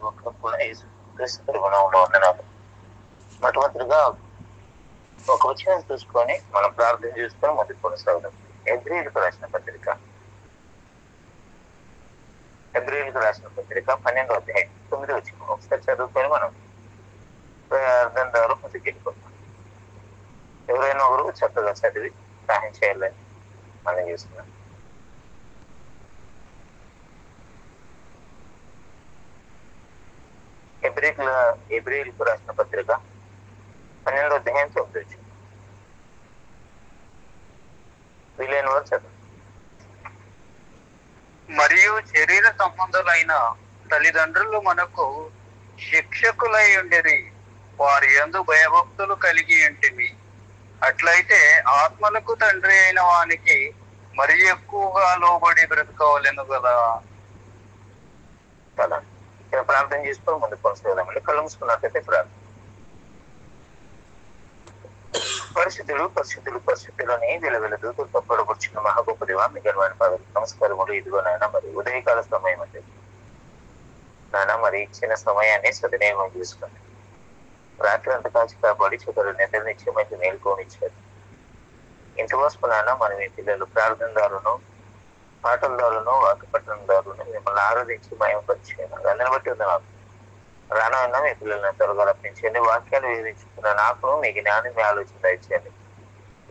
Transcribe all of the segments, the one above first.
ఒక్కరు కూడా యేసుక్రీస్తు గుణంలో వందనాలు. మొట్టమొదటిగా ఒక వచనం చూసుకొని మనం ప్రార్థన చేసుకొని ముందుకు కొనసాగుదాం. హెబ్రీయులకు రాసిన పత్రిక 12వ అధ్యాయం 9వ వచనం ఒకసారి చదువుకొని మనం ప్రార్థన ద్వారా ముందుకు వెళ్ళిపోతాం. ఎవరైనా ఒకరు చక్కగా చదివి సహాయం చేయాలని మనం చేస్తున్నాం. హెబ్రీయులకు రాసిన పత్రిక 12వ అధ్యాయం 9వ వచనం. వీలైన వారు చదువు. మరియు శరీర సంబంధులైన తల్లిదండ్రులు మనకు శిక్షకులై ఉండేది, వారి యందు భయభక్తులు కలిగి ఉంటిమి. అట్లయితే ఆత్మలకు తండ్రి అయిన వానికి మరి ఎక్కువగా లోబడి బ్రతకవలెను కదా. కదా ఇక్కడ ప్రార్థన చేసుకొని ముందుకు కొనసాగదామండి. కళ్ళు మూసుకున్నట్లయితే ప్రార్థన. పరిశుద్ధులని విలువల దూతలతో పొడబుచ్చిన మహాగొప్పదివా మీ గర్వాన్ని పదవి నమస్కారములు. ఇదిగో నాయన మరి ఉదయకాల సమయం అంటే నాన్న మరి ఇచ్చిన సమయాన్ని సద్వినియోగం చేసుకోండి. రాత్రి అంతా కాచి కాపాడి చివరి నిద్ర నిత్యమైతే మేల్కోనిచ్చారు. ఇంతవరకు నాన్న మనం మీ పిల్లలు ప్రార్థన దారును పాటల దారును వాక్యపట్టణ దారును మిమ్మల్ని ఆరాధించి మయంపరిచాను. అందరిని బట్టి ఉంది నాకు రానన్నా మీ పిల్లల్ని త్వరగా రప్పించండి. వాక్యాలు వివరించుకున్న నాకును మీ జ్ఞానం మీ ఆలోచన దయచేయండి.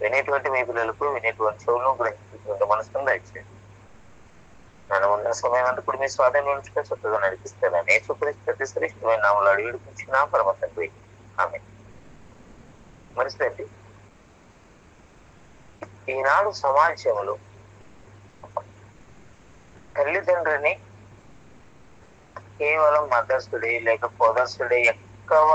వినేటువంటి మీ పిల్లలకు వినేటువంటి చెవులను గ్రహించేటువంటి మనసును దయచేయండి. నన్ను ఉన్న సమయం అంతా కూడా మీ స్వాధీనంలో ఉంచుకొని చక్కగా నడిపిస్తానని ప్రతి శ్రేష్టమైన నామలు అడిగి విడిపించిన పరమ తండ్రి ఆమె. మనిషి ఈనాడు సమాజంలో తల్లిదండ్రిని కేవలం మదర్స్ డే లేక ఫాదర్స్ డే ఎక్కువ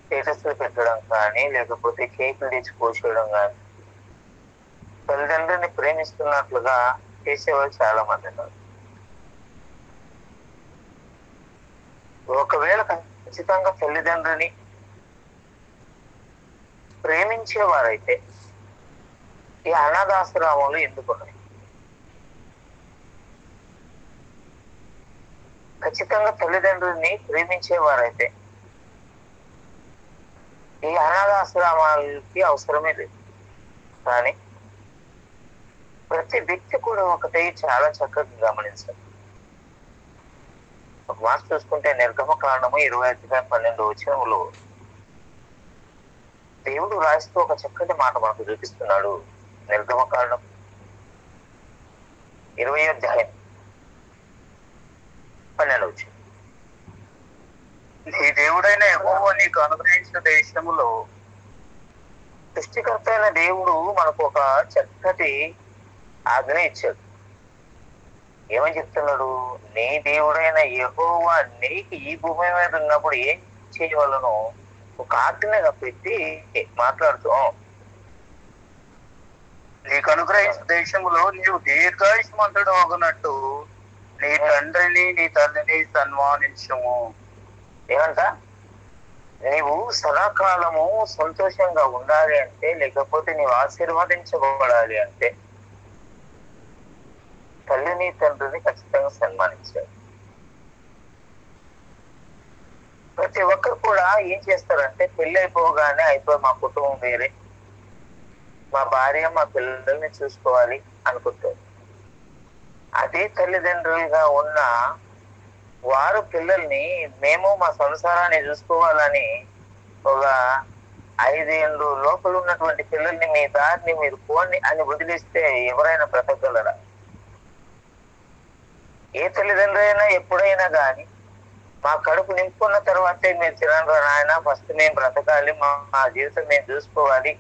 స్టేటస్లు పెట్టడం కానీ లేకపోతే కేకులు తెచ్చి కోసేయడం కానీ తల్లిదండ్రులని ప్రేమిస్తున్నట్లుగా చేసేవాళ్ళు చాలా మంది ఉన్నారు. ఒకవేళ ఖచ్చితంగా తల్లిదండ్రుని ప్రేమించేవారైతే ఈ అనాథాశ్రమాలు ఎందుకున్నాయి? ఖచ్చితంగా తల్లిదండ్రుల్ని ప్రేమించేవారైతే ఈ అనాథాశ్రమాలకి అవసరమే లేదు. కానీ ప్రతి వ్యక్తి కూడా ఒకటి చాలా చక్కగా గమనించాలి. ఒక మాట చూసుకుంటే నిర్గమ కాండము 20:12 వచనంలో దేవుడు రాస్తూ ఒక చక్కటి మాట మనకు చూపిస్తున్నాడు. నిర్గమ కాండం 20:12 నీ దేవుడైన యెహోవా నీకు అనుగ్రహించిన దేశములో సృష్టికర్త అయిన దేవుడు మనకు ఒక చక్కటి ఆజ్ఞ ఇచ్చాడు. ఏమని చెప్తున్నాడు? నీ దేవుడైన యెహోవా నీకు ఈ భూమి మీద ఉన్నప్పుడు ఏం చేయవలను ఒక ఆజ్ఞగా పెట్టి మాట్లాడుతూ నీకు అనుగ్రహించిన దేశములో నీవు దీర్ఘాయుష్మంతుడు అగునట్టు నీ తండ్రిని నీ తల్లిని సన్మానించము. ఏమంట? నీవు సదాకాలము సంతోషంగా ఉండాలి అంటే, లేకపోతే నీవు ఆశీర్వదించబడాలి అంటే తల్లిని తండ్రిని ఖచ్చితంగా సన్మానించాలి. ప్రతి ఒక్కరు కూడా ఏం చేస్తారంటే పెళ్లి అయిపోగానే మా కుటుంబం వేరే, మా భార్య మా పిల్లల్ని చూసుకోవాలి అనుకుంటారు. అదే తల్లిదండ్రులుగా ఉన్న వారు పిల్లల్ని మేము మా సంసారాన్ని చూసుకోవాలని ఒక 5 ఏళ్ళు లోపల ఉన్నటువంటి పిల్లల్ని మీ దారిని మీరు పోండి అని వదిలిస్తే ఎవరైనా బ్రతకగలరా? ఏ తల్లిదండ్రులు అయినా ఎప్పుడైనా కానీ మా కడుపు నింపుకున్న తర్వాతే మీరు తినండి నాయన, ఫస్ట్ మేము బ్రతకాలి, మా జీవితం మేము చూసుకోవాలి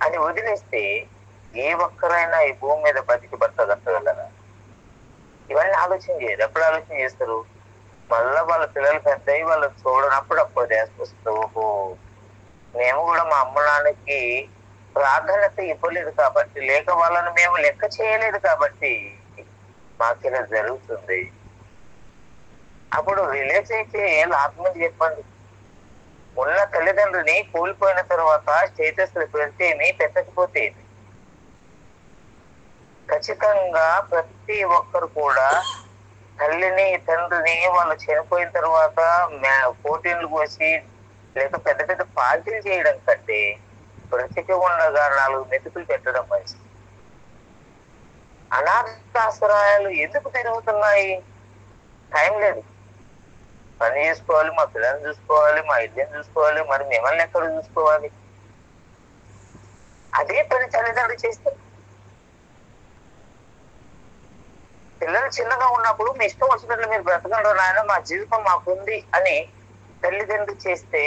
అని వదిలేస్తే ఏ ఒక్కరైనా ఈ భూమి మీద బ్రతకగలరా? ఇవన్నీ ఆలోచన చేయరు. ఎప్పుడు ఆలోచన చేస్తారు? మళ్ళా వాళ్ళ పిల్లలు పెద్దయి వాళ్ళు చూడనప్పుడు అప్పుడు వస్తుంది. ఓహో, మేము కూడా మా అమ్మ నాన్నకి ప్రాధాన్యత ఇవ్వలేదు కాబట్టి, లేక వాళ్ళని మేము లెక్క చేయలేదు కాబట్టి మాకు ఇలా జరుగుతుంది. అప్పుడు రిలేజ్ అయితే ఏం లాభం చెప్పండి? ఉన్న తల్లిదండ్రుని కోల్పోయిన తర్వాత స్టేటస్లు పెడితేమి పెట్టకపోతే ఖచ్చితంగా ప్రతి ఒక్కరు కూడా తల్లిని తండ్రిని వాళ్ళు చనిపోయిన తర్వాత పోటీలు పోసి లేక పెద్ద పెద్ద పార్టీలు చేయడం కంటే బ్రతికి ఉండగా 4 మెతుకులు పెట్టడం మంచిది. అనాథాశ్రయాలు ఎందుకు పెరుగుతున్నాయి? టైం లేదు. పని చేసుకోవాలి, మా పిల్లల్ని చూసుకోవాలి, మా ఇల్లుని చూసుకోవాలి, మరి మిమ్మల్ని ఎక్కడ చూసుకోవాలి? అదే పని తల్లిదండ్రులు చేస్తారు. పిల్లలు చిన్నగా ఉన్నప్పుడు మీ ఇష్టం వచ్చినట్లు మీరు బ్రతకండి నాయన, మా జీవితం మాకుంది అని తల్లిదండ్రులు చేస్తే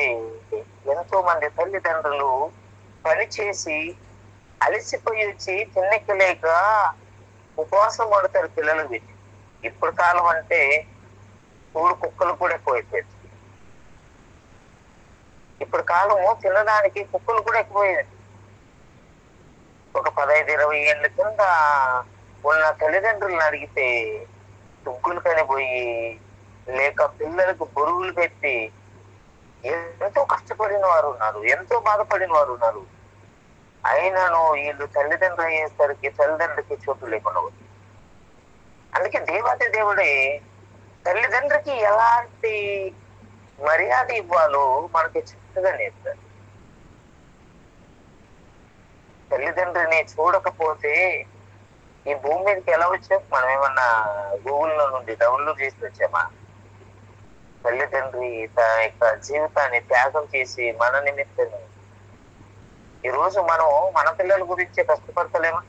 ఎంతో మంది తల్లిదండ్రులు పని చేసి అలసిపోయి వచ్చి తిన్నెక్కి లేక ఉపవాసం పడతారు పిల్లలు పెట్టి. ఇప్పుడు కాలం అంటే కూడు కుక్కలు కూడా ఎక్కువైపోయింది. ఇప్పుడు కాలము తినడానికి కుక్కలు కూడా ఎక్కువైంది. ఒక 15-20 ఏళ్ళ కింద ఉన్న తల్లిదండ్రులను అడిగితే దుగ్గులు కనిపోయి లేక పిల్లలకు బరువులు పెట్టి ఎంతో కష్టపడిన వారు ఉన్నారు, ఎంతో బాధపడిన వారు ఉన్నారు. అయినను వీళ్ళు తల్లిదండ్రులు అయ్యేసరికి తల్లిదండ్రులకి చోటు లేకుండా ఉంది. అందుకే దేవాది దేవుడే తల్లిదండ్రికి ఎలాంటి మర్యాద ఇవ్వాలో మనకి చక్కగా నేర్పారు. తల్లిదండ్రిని చూడకపోతే ఈ భూమి మీదకి ఎలా వచ్చాం? మనం ఏమన్నా గూగుల్లో నుండి డౌన్లోడ్ చేసి వచ్చామా? తల్లిదండ్రి తన యొక్క జీవితాన్ని త్యాగం చేసి మన నిమిత్తం ఈరోజు మనం మన పిల్లల గురించే కష్టపడతలేమా?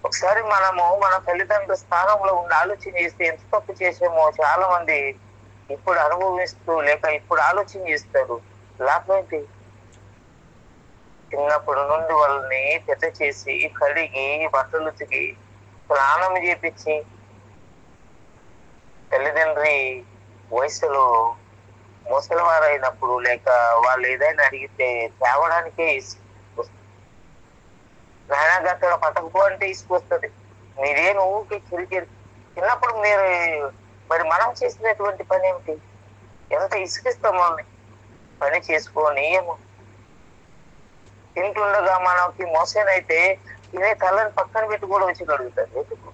ఒకసారి మనము మన తల్లిదండ్రుల స్థానంలో ఉండి ఆలోచన చేస్తే ఎంత తప్పు చేసామో చాలా మంది ఇప్పుడు అనుభవిస్తూ లేక ఇప్పుడు ఆలోచన చేస్తారు. లాభం ఏంటి? చిన్నప్పటి నుండి వాళ్ళని పెద్ద చేసి కడిగి బట్టలు ఉతికి స్నానం చేపించి తల్లిదండ్రి వయసులో ముసలివారైనప్పుడు లేక వాళ్ళు ఏదైనా అడిగితే తేవడానికే నాయన గట్ట పట్టకపో అంటే ఇసుకొస్తుంది. మీరేం ఊరికి కిరికిరి. చిన్నప్పుడు మీరు మరి మనం చేసినటువంటి పని ఏమిటి? ఎంత ఇసుకిస్తాం వాళ్ళని పని చేసుకొని ఏమో. తింటుండగా మనకి మోసేనైతే తినే తలని పక్కన పెట్టి కూడా వచ్చి అడుగుతారు. ఎందుకు?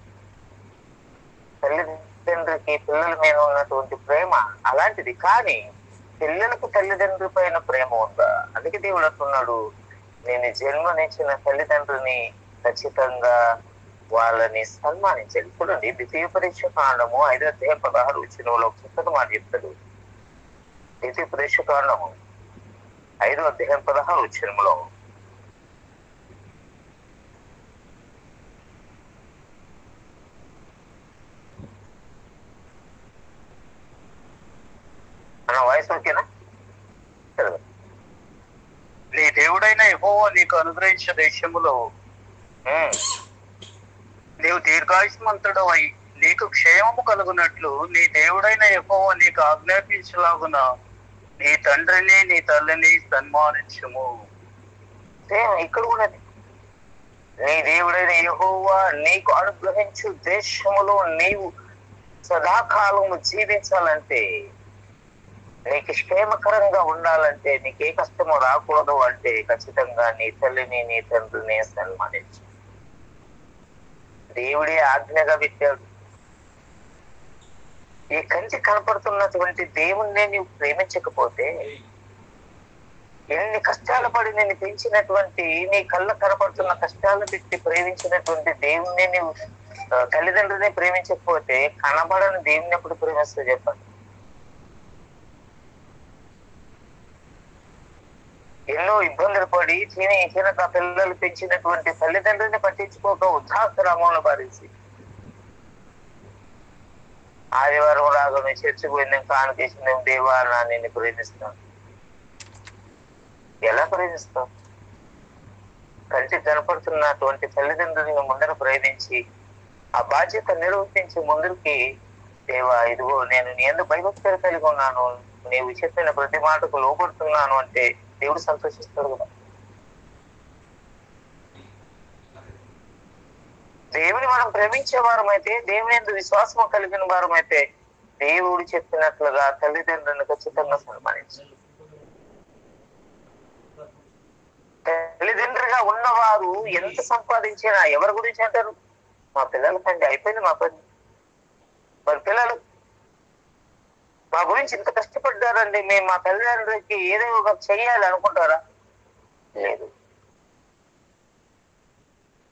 తల్లిదండ్రికి పిల్లల మీద ఉన్నటువంటి ప్రేమ అలాంటిది. కానీ పిల్లలకు తల్లిదండ్రుల పైన ప్రేమ ఉందా? అందుకే దేవుడు అంటున్నాడు, నేను జన్మనిచ్చిన తల్లిదండ్రుని ఖచ్చితంగా వాళ్ళని సన్మానించాలి. చూడండి, ద్వితీయ పరీక్ష కాండము 5:16 చక్కటి మాట చెప్తాడు. ద్వితీయ పరీక్ష కాండము 5:16 మన వాయిస్ ఓకేనా? నీ దేవుడైన యెహోవా నీకు అనుగ్రహించిన దేశములో నీవు దీర్ఘాయుష్మంతుడవై నీకు క్షేమము కలుగునట్లు నీ దేవుడైన యెహోవా నీకు ఆజ్ఞాపించలాగున నీ తండ్రిని నీ తల్లిని సన్మానించుము. ఇక్కడ కూడా నీ దేవుడైన యెహోవా నీకు అనుగ్రహించు దేశములో నీవు సదాకాలము జీవించాలంటే, నీకు క్షేమకరంగా ఉండాలంటే, నీకు ఏ కష్టము రాకూడదు అంటే ఖచ్చితంగా నీ తల్లిని నీ తండ్రిని సన్మానించు. దేవుడే ఆజ్ఞగా పెట్టాడు. ఈ కంటి కనపడుతున్నటువంటి దేవుణ్ణి నీవు ప్రేమించకపోతే, ఎన్ని కష్టాలు పడి నేను పెంచినటువంటి నీ కళ్ళ కనపడుతున్న కష్టాలు పెట్టి ప్రేమించినటువంటి దేవుణ్ణి నీవు తల్లిదండ్రులని ప్రేమించకపోతే కనబడని దేవుని ఎప్పుడు ప్రేమిస్తూ చెప్పండి. ఎన్నో ఇబ్బందులు పడి చిన్న పిల్లలు పెంచినటువంటి తల్లిదండ్రులని పట్టించుకోక వృద్ధాశ్రమంలో పారేసి ఆదివారం రాగానే చర్చి పోయిందేం కానుకేసిందేం దేవా నా నిన్ను ప్రేమిస్తాను. ఎలా ప్రేమిస్తావు? కంటికి కనపడుతున్నటువంటి తల్లిదండ్రులను ముందర ప్రేమించి ఆ బాధ్యత నిర్వర్తించి ముందుకి, దేవా ఇదిగో నేను నీ ఎందుకు భయభక్తులు కలిగి ఉన్నాను, నీవు చెప్పిన ప్రతి మాటకు లోపడుతున్నాను అంటే దేవుడు సంతోషిస్తాడు కదా. దేవుని మనం ప్రేమించే వారమైతే, దేవుని యందు విశ్వాసం కలిగిన వారమైతే దేవుడు చెప్పినట్లుగా తల్లిదండ్రులను ఖచ్చితంగా సన్మానించాలి. తల్లిదండ్రులుగా ఉన్నవారు ఎంత సంపాదించినా ఎవరి గురించి అంటారు? మా పిల్లల కంటే అయిపోయింది మా పని. గురించి ఇంత కష్టపడ్డారండి, మేము మా తల్లిదండ్రులకి ఏదో ఒక చెయ్యాలి అనుకుంటారా? లేదు.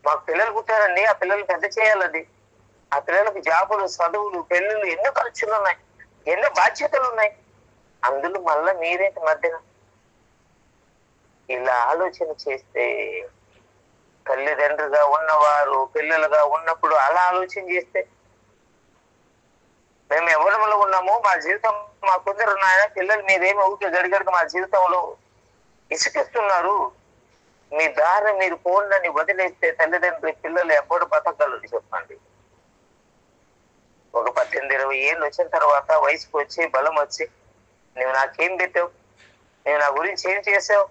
మాకు పిల్లలు పుట్టారండి, ఆ పిల్లలు పెద్ద చేయాలండి, ఆ పిల్లలకి జాబులు, చదువులు, పెళ్ళిళ్ళు, ఎన్నో ఖర్చులు ఉన్నాయి, ఎన్నో బాధ్యతలు ఉన్నాయి. అందులో మళ్ళా మీరేంటి మధ్యన? ఇలా ఆలోచన చేస్తే, తల్లిదండ్రులుగా ఉన్నవారు పిల్లలుగా ఉన్నప్పుడు అలా ఆలోచన చేస్తే, మేము ఎవరిలో ఉన్నాము, మా జీవితం మా కొందరు ఉన్నాయా, పిల్లలు మీరేమి ఊరికే గడిగడికి మా జీవితంలో ఇసుకిస్తున్నారు, మీ దారి మీరు పోండి వదిలేస్తే తల్లిదండ్రులు పిల్లలు ఎప్పుడు బతకగలరు చెప్పండి? ఒక 18-20 ఏళ్ళు వచ్చిన తర్వాత వయసుకు వచ్చి బలం వచ్చి, నువ్వు నాకేం పెట్టావు, నువ్వు నా గురించి ఏం చేసావు,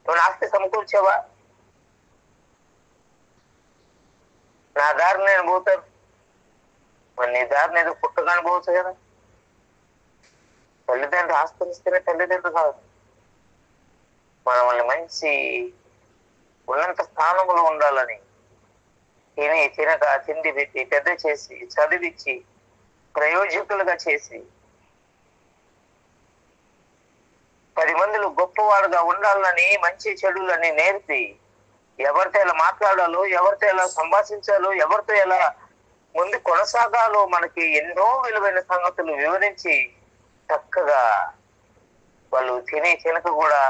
నువ్వు ఆస్తి సమకూర్చావా, నా దారి నేను పోతాను, మరి నీ దారిని ఏదో పుట్టగానే పోవచ్చు కదా. తల్లిదండ్రులు ఆస్తిస్తేనే తల్లిదండ్రులు కాదు, మనల్ని మంచి ఉన్నత స్థానంలో ఉండాలని తినక తిండి పెట్టి పెద్ద చేసి చదివించి ప్రయోజకులుగా చేసి 10 మందిలో గొప్పవాడుగా ఉండాలని మంచి చెడులని నేర్పి, ఎవరితో ఎలా మాట్లాడాలో, ఎవరితో ఎలా సంభాషించాలో, ఎవరితో ఎలా ముందు కొనసాగాలో మనకి ఎన్నో విలువైన సంగతులు వివరించి చక్కగా వాళ్ళు తినక కూడా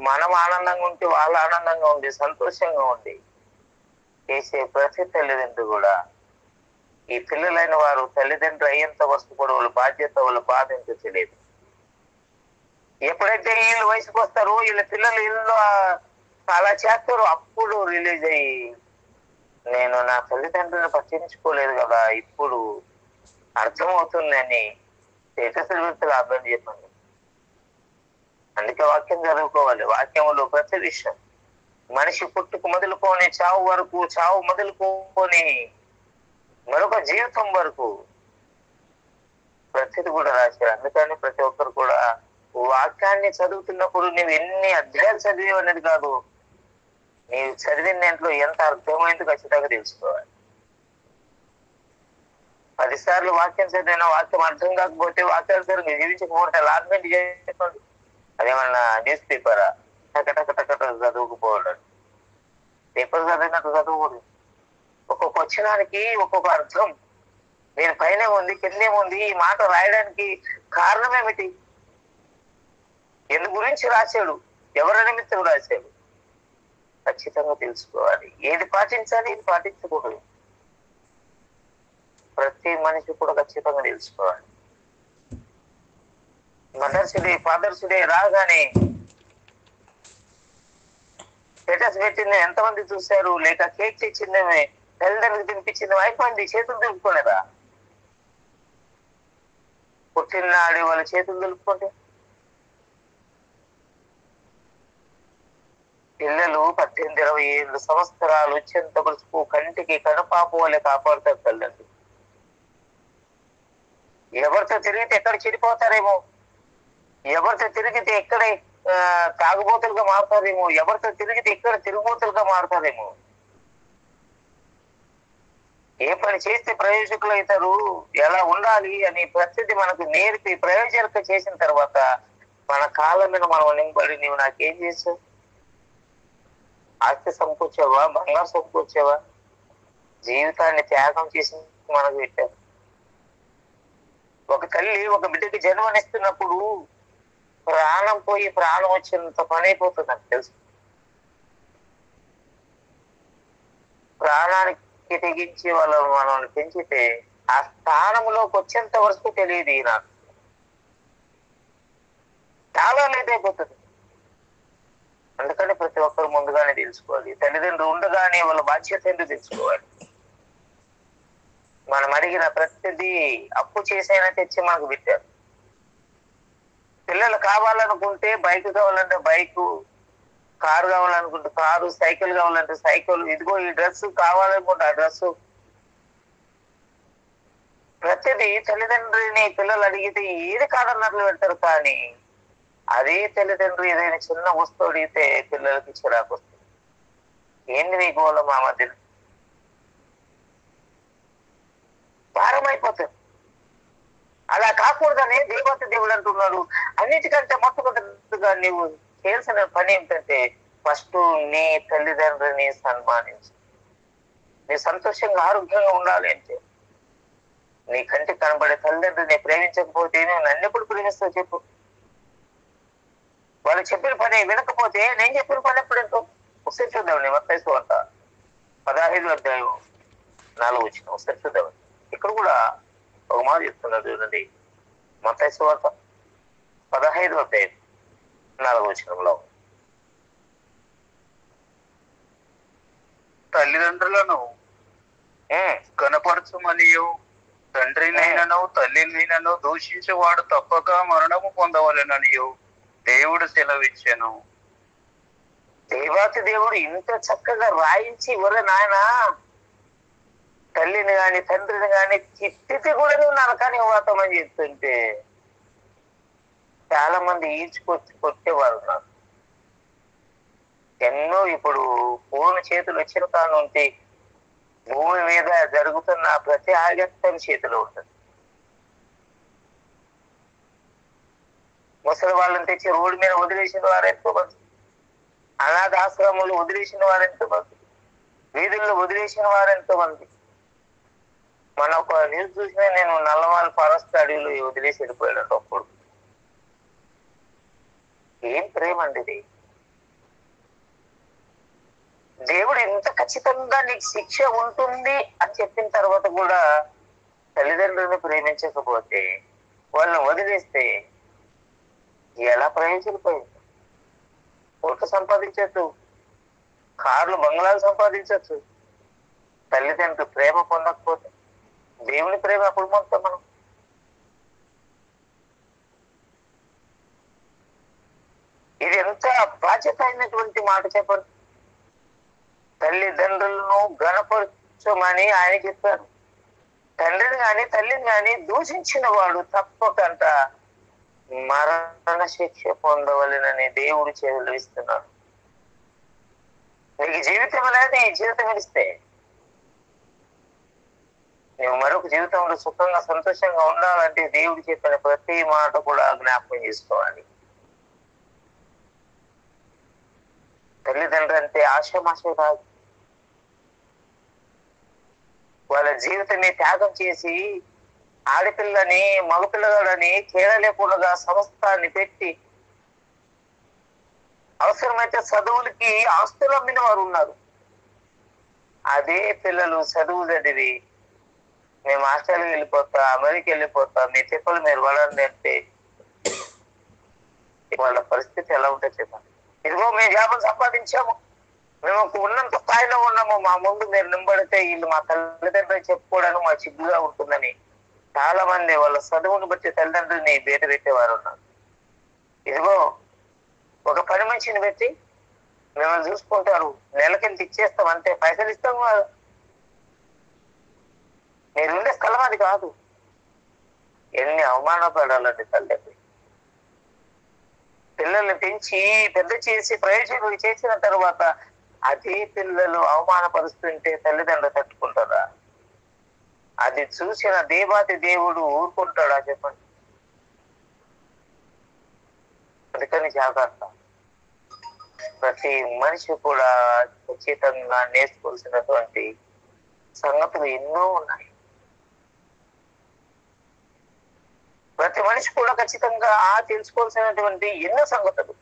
మనం ఆనందంగా ఉంటే వాళ్ళు ఆనందంగా ఉండి సంతోషంగా ఉండి చేసే ప్రతి తల్లిదండ్రులు కూడా ఈ పిల్లలైన వారు తల్లిదండ్రులు అయ్యేంత వరకు కూడా వాళ్ళ బాధ్యత, వాళ్ళ బాధ ఎంతో తెలియదు. ఎప్పుడైతే వీళ్ళు వయసుకు వస్తారో, వీళ్ళ పిల్లలు ఇల్లు అలా చేస్తారో, అప్పుడు రిలీజ్ అయ్యి నేను నా తల్లిదండ్రులను పట్టించుకోలేదు కదా, ఇప్పుడు అర్థమవుతుందని స్టేటస్ అర్థం చెప్పండి. అందుకే వాక్యం చదువుకోవాలి. వాక్యంలో ప్రతి విషయం మనిషి పుట్టుకు మొదలుకొని చావు వరకు, చావు మొదలుకొని మరొక జీవితం వరకు ప్రతిది కూడా రాశారు. అందుకని ప్రతి ఒక్కరు కూడా వాక్యాన్ని చదువుతున్నప్పుడు నువ్వు ఎన్ని అధ్యాయాలు చదివేవు అనేది కాదు, నీవు చదివిన దాంట్లో ఎంత అర్థమైంది ఖచ్చితంగా తెలుసుకోవాలి. 10 సార్లు వాక్యం చదివిన వాక్యం అర్థం కాకపోతే వాక్యాలు జీవించకపోతే లాగ్మెంట్ చేసుకోండి. అదేమన్నా న్యూస్ పేపరా టక చదువుకుపోవడం, పేపర్ చదివినట్టు చదువుకోండి. ఒక్కొక్క వచనానికి ఒక్కొక్క అర్థం, నేను పైన ఉంది కిందే ఉంది, ఈ మాట రాయడానికి కారణం ఏమిటి, ఎందు గురించి రాశాడు, ఎవరి నిమిత్తం రాశాడు, ఖచ్చితంగా తెలుసుకోవాలి. ఏది పాటించాలి, ఏది పాటించకూడదు, ప్రతి మనిషి కూడా ఖచ్చితంగా తెలుసుకోవాలి. మదర్స్ డే, ఫాదర్స్ డే రాగానే స్టేటస్ పెట్టింది ఎంతమంది చూశారు, లేక కేక్ తెచ్చింది తల్లిదండ్రులకు తినిపించింది అయిపోయింది, చేతులు దులుపుకోలేదా? పుట్టినాడు వాళ్ళ చేతులు దులుపుకోండి. పిల్లలు 18-20 సంవత్సరాలు వచ్చేంత వరకు కంటికి కనుపాపు వల్ల కాపాడుతారు తల్లిదండ్రులు. ఎవరితో తిరిగితే ఎక్కడ చెడిపోతారేమో, ఎవరితో తిరిగితే ఎక్కడే తాగుబోతులుగా మారుతారేమో, ఎవరితో తిరిగితే ఎక్కడ తిరుగుబోతులుగా మారుతారేమో, ఏ పని చేస్తే ప్రయోజకులు అవుతారు, ఎలా ఉండాలి అని ప్రతిదీ మనకు నేర్పి ప్రయోజక చేసిన తర్వాత మన కాళ్ళ మీద మనం నింపడి, నీవు నాకేం చేసావు, ఆస్తి సమకూర్చావా, బంగారు సమకూర్చావా, జీవితాన్ని త్యాగం చేసి మనకు పెట్టారు. ఒక తల్లి ఒక బిడ్డకి జన్మనిస్తున్నప్పుడు ప్రాణం పోయి ప్రాణం వచ్చినంత పని అయిపోతుంది నాకు తెలుసు. ప్రాణానికి తెగించి మనల్ని పెంచితే ఆ స్థానంలోకి వచ్చేంత వరకు తెలియదు నాకు, చాలా లేట్ అయిపోతుంది. అందుకని ప్రతి ఒక్కరు ముందుగానే తెలుసుకోవాలి, తల్లిదండ్రులు ఉండగానే వాళ్ళ బాధ్యత ఏంటో తెలుసుకోవాలి. మనం అడిగిన ప్రతిదీ అప్పు చేసైనా తెచ్చి మనకు పెట్టారు. పిల్లలు కావాలనుకుంటే బైక్ కావాలంటే బైకు, కారు కావాలనుకుంటే కారు, సైకిల్ కావాలంటే సైకిల్, ఇదిగో ఈ డ్రెస్ కావాలనుకుంటే ఆ డ్రెస్సు, ప్రతిదీ తల్లిదండ్రులని పిల్లలు అడిగితే ఏది కాదన్నట్లు పెడతారు. కానీ అదే తల్లిదండ్రులు ఏదైనా చిన్న వస్తువు అడిగితే పిల్లలకి చిరాకు వస్తుంది. ఏంది నీ గోళ మా మధ్యన, భారం అయిపోతుంది. అలా కాకుండా ఉండకూడదని దేవత దేవుడు అంటున్నాడు. అన్నిటికంటే మొట్టమొదటిగా నీవు చేయాల్సిన పని ఏమిటంటే ఫస్ట్ నీ తల్లిదండ్రులని సన్మానించు. నీ సంతోషంగా ఆరోగ్యంగా ఉండాలి అంటే నీ కంటికి కనబడే తల్లిదండ్రులని ప్రేమించకపోతే నువ్వు నన్ను ఎప్పుడు ప్రేమిస్తావు చెప్పు. వాళ్ళు చెప్పిన పని వినకపోతే నేను చెప్పిన పని ఎప్పుడు ఎంతో ఒకసారి చూద్దామండి. మత్తయి సువార్త 15:4 ఒకసారి చూద్దామండి. ఇక్కడ కూడా ఒక మాట చెప్తున్నారు చూడండి. మత్తయి సువార్త 15:4 తల్లిదండ్రులను కనపరచమనియు తండ్రినైనను తల్లినైనను దూషించేవాడు తప్పక మరణము పొందవలెననియు దేవుడు సెలవిచ్చాను. దేవాతి దేవుడు ఇంత చక్కగా రాయించి ఇవ్వలే నాయన. తల్లిని గాని తండ్రిని గాని తిట్టితే కూడా నువ్వు నరకానికి పోతామని చెప్తుంటే చాలా మంది ఈడ్చుకొచ్చి కొట్టేవారు ఉన్నారు. ఎన్నో ఇప్పుడు ఫోన్ చేతులు వచ్చిన కాడ నుండి భూమి మీద జరుగుతున్న ప్రతి ఆగత్యం చేతిలో ఉంటుంది. ముసలి వాళ్ళని తెచ్చి రోడ్డు మీద వదిలేసిన వారు ఎంతో మంది, అనాథాశ్రమంలో వదిలేసిన వారు ఎంతో మంది, వీధుల్లో వదిలేసిన వారు ఎంతో మంది. మన ఒక న్యూస్ చూసినా నేను నల్లవాళ్ళ ఫారెస్ట్ అడవిలో వదిలేసి వెళ్ళిపోయాడు అప్పుడు. ఏం ప్రేమ అండి ఇది. దేవుడు ఎంత ఖచ్చితంగా నీకు శిక్ష ఉంటుంది అని చెప్పిన తర్వాత కూడా తల్లిదండ్రులను ప్రేమించకపోతే వాళ్ళని వదిలేస్తే ఎలా ప్రయోజనపోయింది? కోట్లు సంపాదించచ్చు, కార్లు బంగ్లాలు సంపాదించచ్చు. తల్లిదండ్రులు ప్రేమ పొందకపోతే దేవుని ప్రేమ అప్పుడు మొత్తం మనం ఇది ఎంత బాధ్యత అయినటువంటి మాట చెప్పండి. తల్లిదండ్రులను గణపరచమని ఆయన చెప్పారు. తండ్రిని గాని తల్లిని గాని దూషించిన వాడు తప్పకంట మరణ శిక్ష పొందవలెనని దేవుడు చెల్లిస్తున్నాడు. నీకు జీవితం అనేది ఈ జీవితం ఇస్తే నువ్వు మరొక జీవితంలో సుఖంగా సంతోషంగా ఉండాలంటే దేవుడు చెప్పిన ప్రతి మాట కూడా జ్ఞాపకం చేసుకోవాలి. తల్లిదండ్రులు అంటే ఆశమాశ కాదు. వాళ్ళ జీవితాన్ని త్యాగం చేసి ఆడపిల్లని మగపిల్లగాడని తేడా సంస్థాన్ని పెట్టి అవసరమైతే చదువులకి ఆస్తులు అమ్మిన వారు ఉన్నారు. అదే పిల్లలు చదువు చదివి మేము ఆస్ట్రేలియాకి వెళ్ళిపోతా, అమెరికా వెళ్ళిపోతా, మీ చెప్పలు మీరు పడండి అంటే వాళ్ళ పరిస్థితి ఎలా ఉంటుంది చెప్పండి. ఇదిగో మేము జాబులు సంపాదించాము, మేము ఉన్నంత స్థాయిలో ఉన్నాము, మా ముందు మీరు నింబడితే వీళ్ళు మా తల్లిదండ్రులు చెప్పుకోవడానికి మా సిగ్గుగా ఉంటుందని చాలా మంది వాళ్ళ చదువును బట్టి తల్లిదండ్రులని బయట పెట్టేవారు ఉన్నారు. ఇదిగో ఒక పని మనిషిని పెట్టి మిమ్మల్ని చూసుకుంటారు, నెలకింత ఇచ్చేస్తాం అంతే, పైసలు ఇస్తాం కాదు. మీరు ఉండే స్థలం అది కాదు. ఎన్ని అవమానపడాలండి తల్లిదండ్రులు. పిల్లల్ని పెంచి పెద్ద చేసి ప్రయోజనం చేసిన తర్వాత అదే పిల్లలు అవమానపరుస్తుంటే తల్లిదండ్రులు తట్టుకుంటారా? అది చూసిన దేవాతి దేవుడు ఊరుకుంటాడా చెప్పండి? అందుకని జాగ్రత్త. ప్రతి మనిషి కూడా ఖచ్చితంగా నేర్చుకోవాల్సినటువంటి సంగతులు ఎన్నో ఉన్నాయి. ప్రతి మనిషి కూడా ఖచ్చితంగా తెలుసుకోవాల్సినటువంటి ఎన్నో సంగతులు.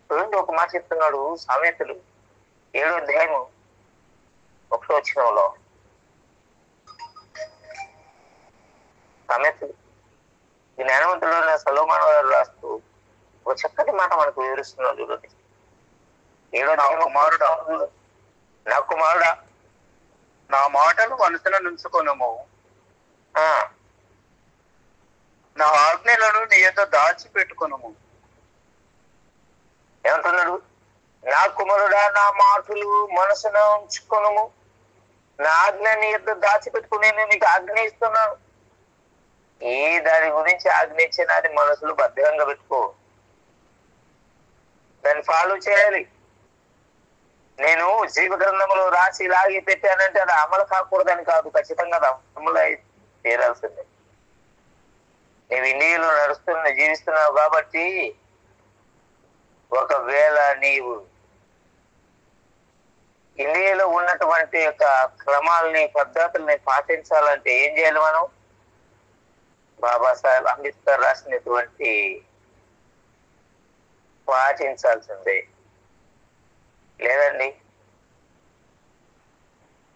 చూడండి, ఒక మాట చెప్తున్నాడు సామెతలు 7:1 సామెతలు జ్ఞానవంతుడైన సొలొమోను గారు రాస్తూ ఒక చక్కటి మాట మనకు వివరిస్తున్నాడు. చూడండి, 7:1 నా కుమారుడా నా మాటలు మనసులో నుంచుకొనుము, నా ఆజ్ఞలను నీ యొద్ద దాచిపెట్టుకొనుము. ఏమంటున్నాడు? నా కుమారుడా నా మాటలు మనసున ఉంచుకొనుము, నా ఆజ్ఞ నీ యొద్ద దాచిపెట్టుకుని నేను నీకు ఆజ్ఞ ఇస్తున్నాను. ఏ దాని గురించి ఆజ్ఞ ఇచ్చినా అది మనసులో భద్రంగా పెట్టుకో, దాన్ని ఫాలో చేయాలి. నేను జీవ గ్రంథంలో రాసి లాగి పెట్టానంటే అది అమలు కాకూడదని కాదు, ఖచ్చితంగా అమలు తీరాల్సిందే. నీవు ఇండియాలో జీవిస్తున్నావు కాబట్టి ఒకవేళ నీవు ఇండియాలో ఉన్నటువంటి యొక్క క్రమాలని పద్ధతుల్ని పాటించాలంటే ఏం చేయాలి? మనం బాబాసాహెబ్ అంబేద్కర్ రాసినటువంటి పాటించాల్సిందే. లేదండి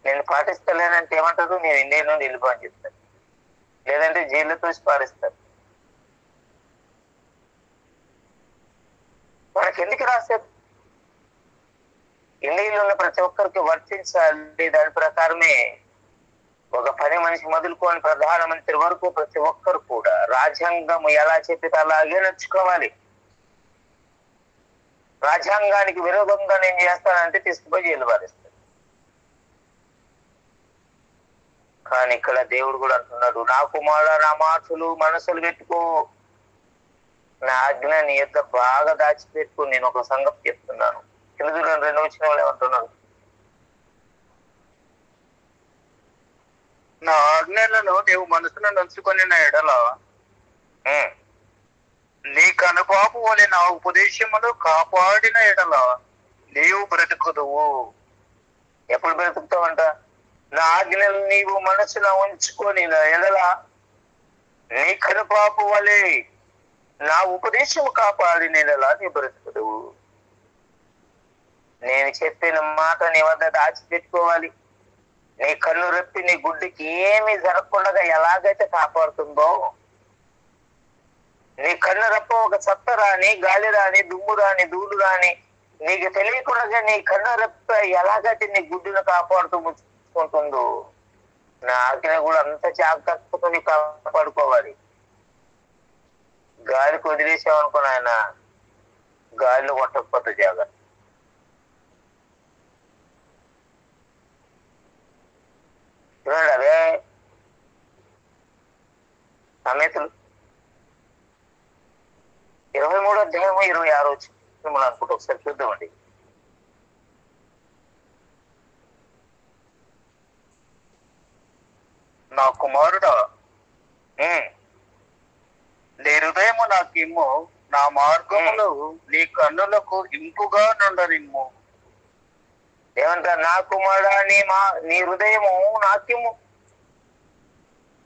నేను పాటిస్తలేనంటే ఏమంటారు? నేను ఇండియా నుండి వెళ్ళిపోని చెప్తాను, లేదంటే జైల్లో తోసి పారిస్తారు. మనకి ఎందుకు రాశారు? ఇండియాలో ఉన్న ప్రతి ఒక్కరికి వర్తించాలి. దాని ప్రకారమే ఒక పని మనిషి మొదలుకొని ప్రధానమంత్రి వరకు ప్రతి ఒక్కరు కూడా రాజ్యాంగం ఎలా చెప్పితే అలాగే నడుచుకోవాలి. రాజ్యాంగానికి విరోధంగా నేను చేస్తానంటే తీసుకుపోయి జైలు పారిస్తాను. కానీ ఇక్కడ దేవుడు కూడా అంటున్నాడు, నా కుమారుడా నా మాటలు మనసులు పెట్టుకో, నా ఆజ్ఞ నీ యొద్ద బాగా దాచిపెట్టుకో. నేను ఒక సంగతి చెప్తున్నాను. తెలుగు 2 వచ్చిన వాళ్ళు ఏమంటున్నాడు? నా ఆజ్ఞలను నీవు మనసును నంచుకొని నా ఎడల నీ కనుపాపు వలె నా ఉపదేశములు కాపాడిన ఎడల నీవు బ్రతుకుదువు. ఎప్పుడు బ్రతుకుతావంట? నా ఆజ్ఞలు నీవు మనసున ఉంచుకొని నా ఎడల నీ కనుపాపు వలె నా ఉపదేశము కాపాడిన ఎడల నీ బ్రతుకుదువు. నేను చెప్పిన మాట నీ వద్ద దాచిపెట్టుకోవాలి. నీ కన్ను రెప్పి నీ గుడ్డికి ఏమీ జరగకుండా ఎలాగైతే కాపాడుతుందో, నీ కన్ను రెప్ప ఒక చెత్త రాని, గాలి రాని, దుమ్ము రాని, ధూళి రాని నీకు తెలియకుండా నీ కన్ను రెప్ప ఎలాగైతే నీ గుడ్డును కాపాడుతూ ముచ్చుకుంటుందో, నా ఆజ్ఞ కూడా అంత జాగ్రత్తతో నీ కాపాడుకోవాలి. గాలికి వదిలేసామనుకో ఆయన గాలిలో కొట్టకపోతే జాగ్రత్త. చూడండి, అదే సామెతలు 23వ అధ్యాయం 26వ వచనం అనుకుంటా, ఒకసారి చూద్దామండి. నా కుమారుడా నీ హృదయము నాకిమ్ము, నా మార్గములు నీ కన్నులకు ఇంపుగా నుండనిమ్ము. ఏమంటారు? నా కుమారుడా నీ హృదయము నాకిమ్ము,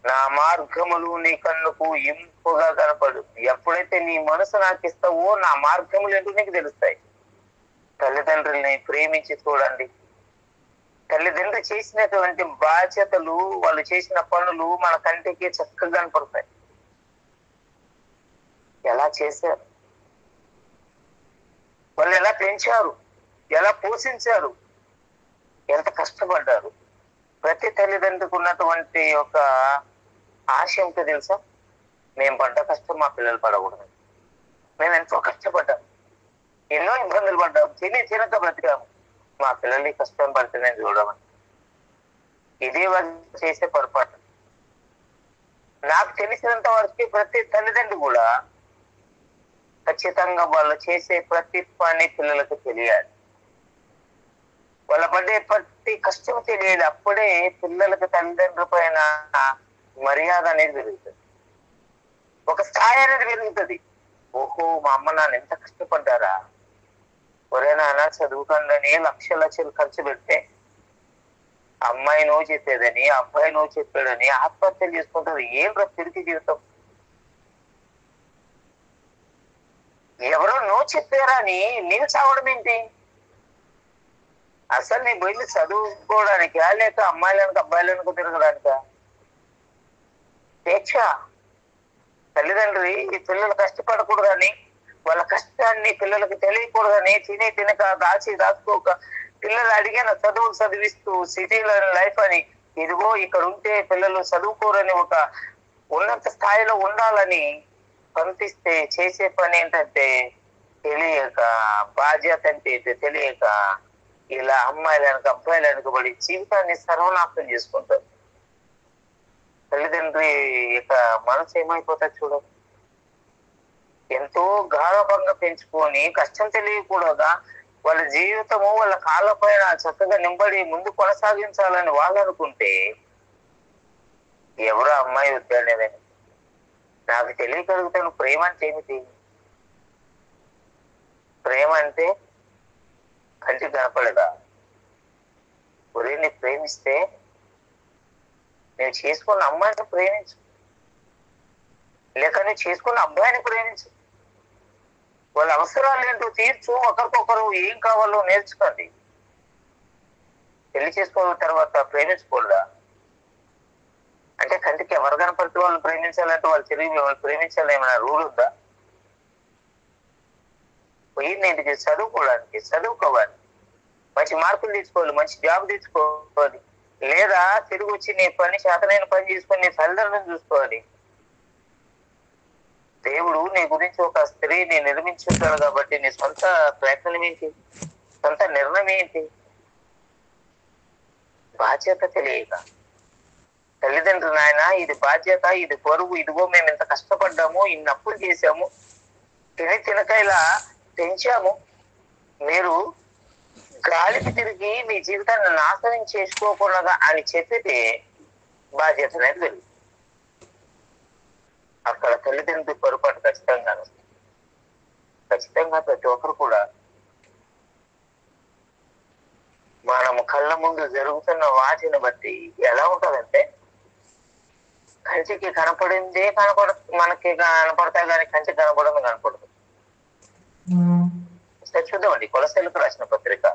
నా మార్గములు నీ కన్నుకు ఇంపుగా కనపడు. ఎప్పుడైతే నీ మనసు నాకు ఇస్తావో నా మార్గములు ఏంటో నీకు తెలుస్తాయి. తల్లిదండ్రుల్ని ప్రేమించి చూడండి. తల్లిదండ్రులు చేసినటువంటి బాధ్యతలు, వాళ్ళు చేసిన పనులు మన కంటికి చక్కగా కనపడతాయి. ఎలా చేశారు, వాళ్ళు ఎలా పెంచారు, ఎలా పోషించారు, ఎంత కష్టపడ్డారు. ప్రతి తల్లిదండ్రులకు ఉన్నటువంటి ఒక ఆశ ఏంటో తెలుసా? మేము పడ్డ కష్టం మా పిల్లలు పడకూడదు. మేము ఎంతో కష్టపడ్డాం, ఎన్నో ఇబ్బందులు పడ్డాం, తినక బ్రతికాము, మా పిల్లల్ని కష్టం పడితే నేను చూడమని. ఇదే వాళ్ళు చేసే పొరపాటు. నాకు తెలిసినంత వరకు ప్రతి తల్లిదండ్రులు కూడా ఖచ్చితంగా వాళ్ళు చేసే ప్రతి పని పిల్లలకు తెలియాలి. వాళ్ళ పడే ప్రతి కష్టం తెలియాలి. అప్పుడే పిల్లలకు తల్లిదండ్రుల పైన మర్యాద అనేది పెరుగుతుంది, ఒక స్థాయి అనేది పెరుగుతుంది. ఓహో, మా అమ్మ నాన్న ఎంత కష్టపడ్డారా, ఒరే నాన్న చదువుకుందని లక్షలు ఖర్చు పెడితే అమ్మాయి నువ్వు చెప్పేదని, అబ్బాయి నువ్వు చెప్పాడని ఆత్మహత్యలు చేసుకుంటారు. ఏం తిరిగి జీవితం? ఎవరో నువ్వు చెప్పారని నేను చావడం ఏంటి? అసలు నీ పోయి చదువుకోవడానికా, లేక అమ్మాయిలకు అబ్బాయిలకు తిరగడానికా? స్వేచ్ఛ. తల్లిదండ్రి పిల్లలు కష్టపడకూడదని, వాళ్ళ కష్టాన్ని పిల్లలకు తెలియకూడదని, తినక దాచుకోక పిల్లలు అడిగిన చదువులు చదివిస్తూ సిటీలో లైఫ్ అని, ఇదిగో ఇక్కడ ఉంటే పిల్లలు చదువుకోరని ఒక ఉన్నత స్థాయిలో ఉండాలని పంపిస్తే చేసే పని ఏంటంటే తెలియక, బాధ్యత అంటే తెలియక ఇలా అమ్మాయిలకు అబ్బాయిలకు పడి జీవితాన్ని సర్వనాశనం చేసుకుంటారు. తల్లిదండ్రి యొక్క మనసు ఏమైపోతుంది చూడండి. ఎంతో గాఢంగా పెంచుకొని కష్టం తెలియకూడదా వాళ్ళ జీవితము వాళ్ళ కాళ్ళ పైన చక్కగా నింబడి ముందు కొనసాగించాలని వాళ్ళు అనుకుంటే ఎవరో అమ్మాయి వద్దనేదని నాకు తెలియగలుగుతాను. ప్రేమ అంటే ఏమిటి? ప్రేమ అంటే కంటికి కనపడదా? ఉదయాన్ని ప్రేమిస్తే నేను చేసుకున్న అమ్మాయిని ప్రేమించు, లేక నేను చేసుకున్న అబ్బాయిని ప్రేమించు. వాళ్ళ అవసరాలు ఏంటో తీర్చు. ఒకరికొకరు ఏం కావాలో నేర్చుకోండి. పెళ్లి చేసుకోవాల తర్వాత ప్రేమించకూడదా? అంటే కంటికి ఎవరు కనపడితే వాళ్ళు ప్రేమించాలంటే వాళ్ళు తిరిగి వాళ్ళు ప్రేమించాలి ఏమైనా రూల్ ఉందా? పోయింది ఇంటికి చదువుకోవడానికి, చదువుకోవాలి, మంచి మార్కులు తీసుకోవాలి, మంచి జాబ్ తీసుకోవాలి, లేదా తిరిగి వచ్చి నీ పని చేతనైన పని చేసుకొని నీ తల్లిదండ్రులను చూసుకోవాలి. దేవుడు నీ గురించి ఒక స్త్రీని నిర్మించుంటాడు కాబట్టి నీ సొంత ప్రయత్నం ఏంటి? సొంత నిర్ణయం ఏంటి? బాధ్యత తెలియక తల్లిదండ్రులు, నాయన ఇది బాధ్యత, ఇది బరువు, ఇదిగో మేము ఇంత కష్టపడ్డాము, ఇన్ని అప్పులు చేశాము, తినక ఇలా పెంచాము, మీరు గాలికి తిరిగి మీ జీవితాన్ని నాశనం చేసుకోకుండా అని చెప్పితే బాధ్యత అనేది తెలియదు. అక్కడ తల్లిదండ్రుల పొరపాటు ఖచ్చితంగా ప్రతి ఒక్కరు కూడా మనము కళ్ళ ముందు జరుగుతున్న వాటిని బట్టి ఎలా ఉంటదంటే, కంటికి కనపడిందే మనకి కనపడతాయి కానీ కంటికి కనపడదు కనపడదు. చూద్దామండి, కొలసలకు రాసిన పత్రిక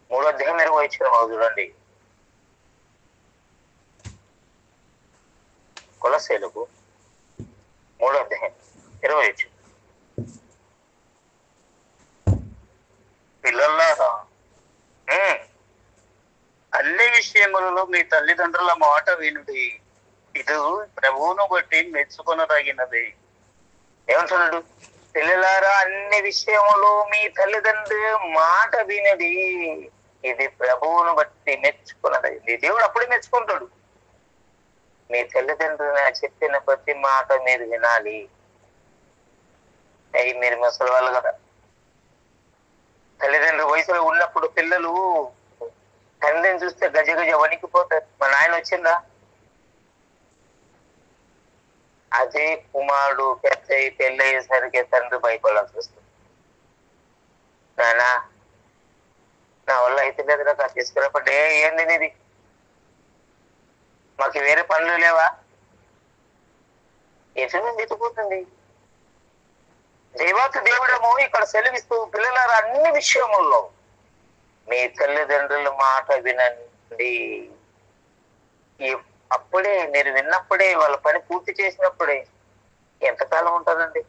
3వ అధ్యాయం 20 చూడండి. కొలస్సీలకు 3వ అధ్యాయం 20. పిల్లలారా, అన్ని విషయములలో మీ తల్లిదండ్రుల మాట వినుడి, ఇది ప్రభువును బట్టి మెచ్చుకొనదగినది. ఏమంటున్నాడు? పిల్లలారా, అన్ని విషయములు మీ తల్లిదండ్రుల మాట వినుడి, ఇది ప్రభువును బట్టి మెచ్చుకున్నది. దేవుడు అప్పుడే మెచ్చుకుంటాడు. మీ తల్లిదండ్రులు చెప్పిన ప్రతి మాట మీరు వినాలి. అయ్యి మీరు ముసలి వాళ్ళు కదా. తల్లిదండ్రుల వయసులో ఉన్నప్పుడు పిల్లలు తండ్రిని చూస్తే గజ వణికిపోతారు. మా నాయన వచ్చిందా? అదే కుమారుడు పెద్ద పెళ్ళయ్యేసరికి తండ్రి భయపడాల్సి వస్తుంది. నానా, నా వల్ల అయితే లేదు, నాకు తీసుకురాపండి. ఏంది ఇది? మాకు వేరే పనులు లేవా? ఎటు నుండి ఎత్తుపోతుంది? దేవుడేమో ఇక్కడ సెలవిస్తూ, పిల్లలారా, అన్ని విషయముల్లో మీ తల్లిదండ్రుల మాట వినండి. అప్పుడే మీరు విన్నప్పుడే, వాళ్ళ పని పూర్తి చేసినప్పుడే ఎంతకాలం ఉంటుందండి?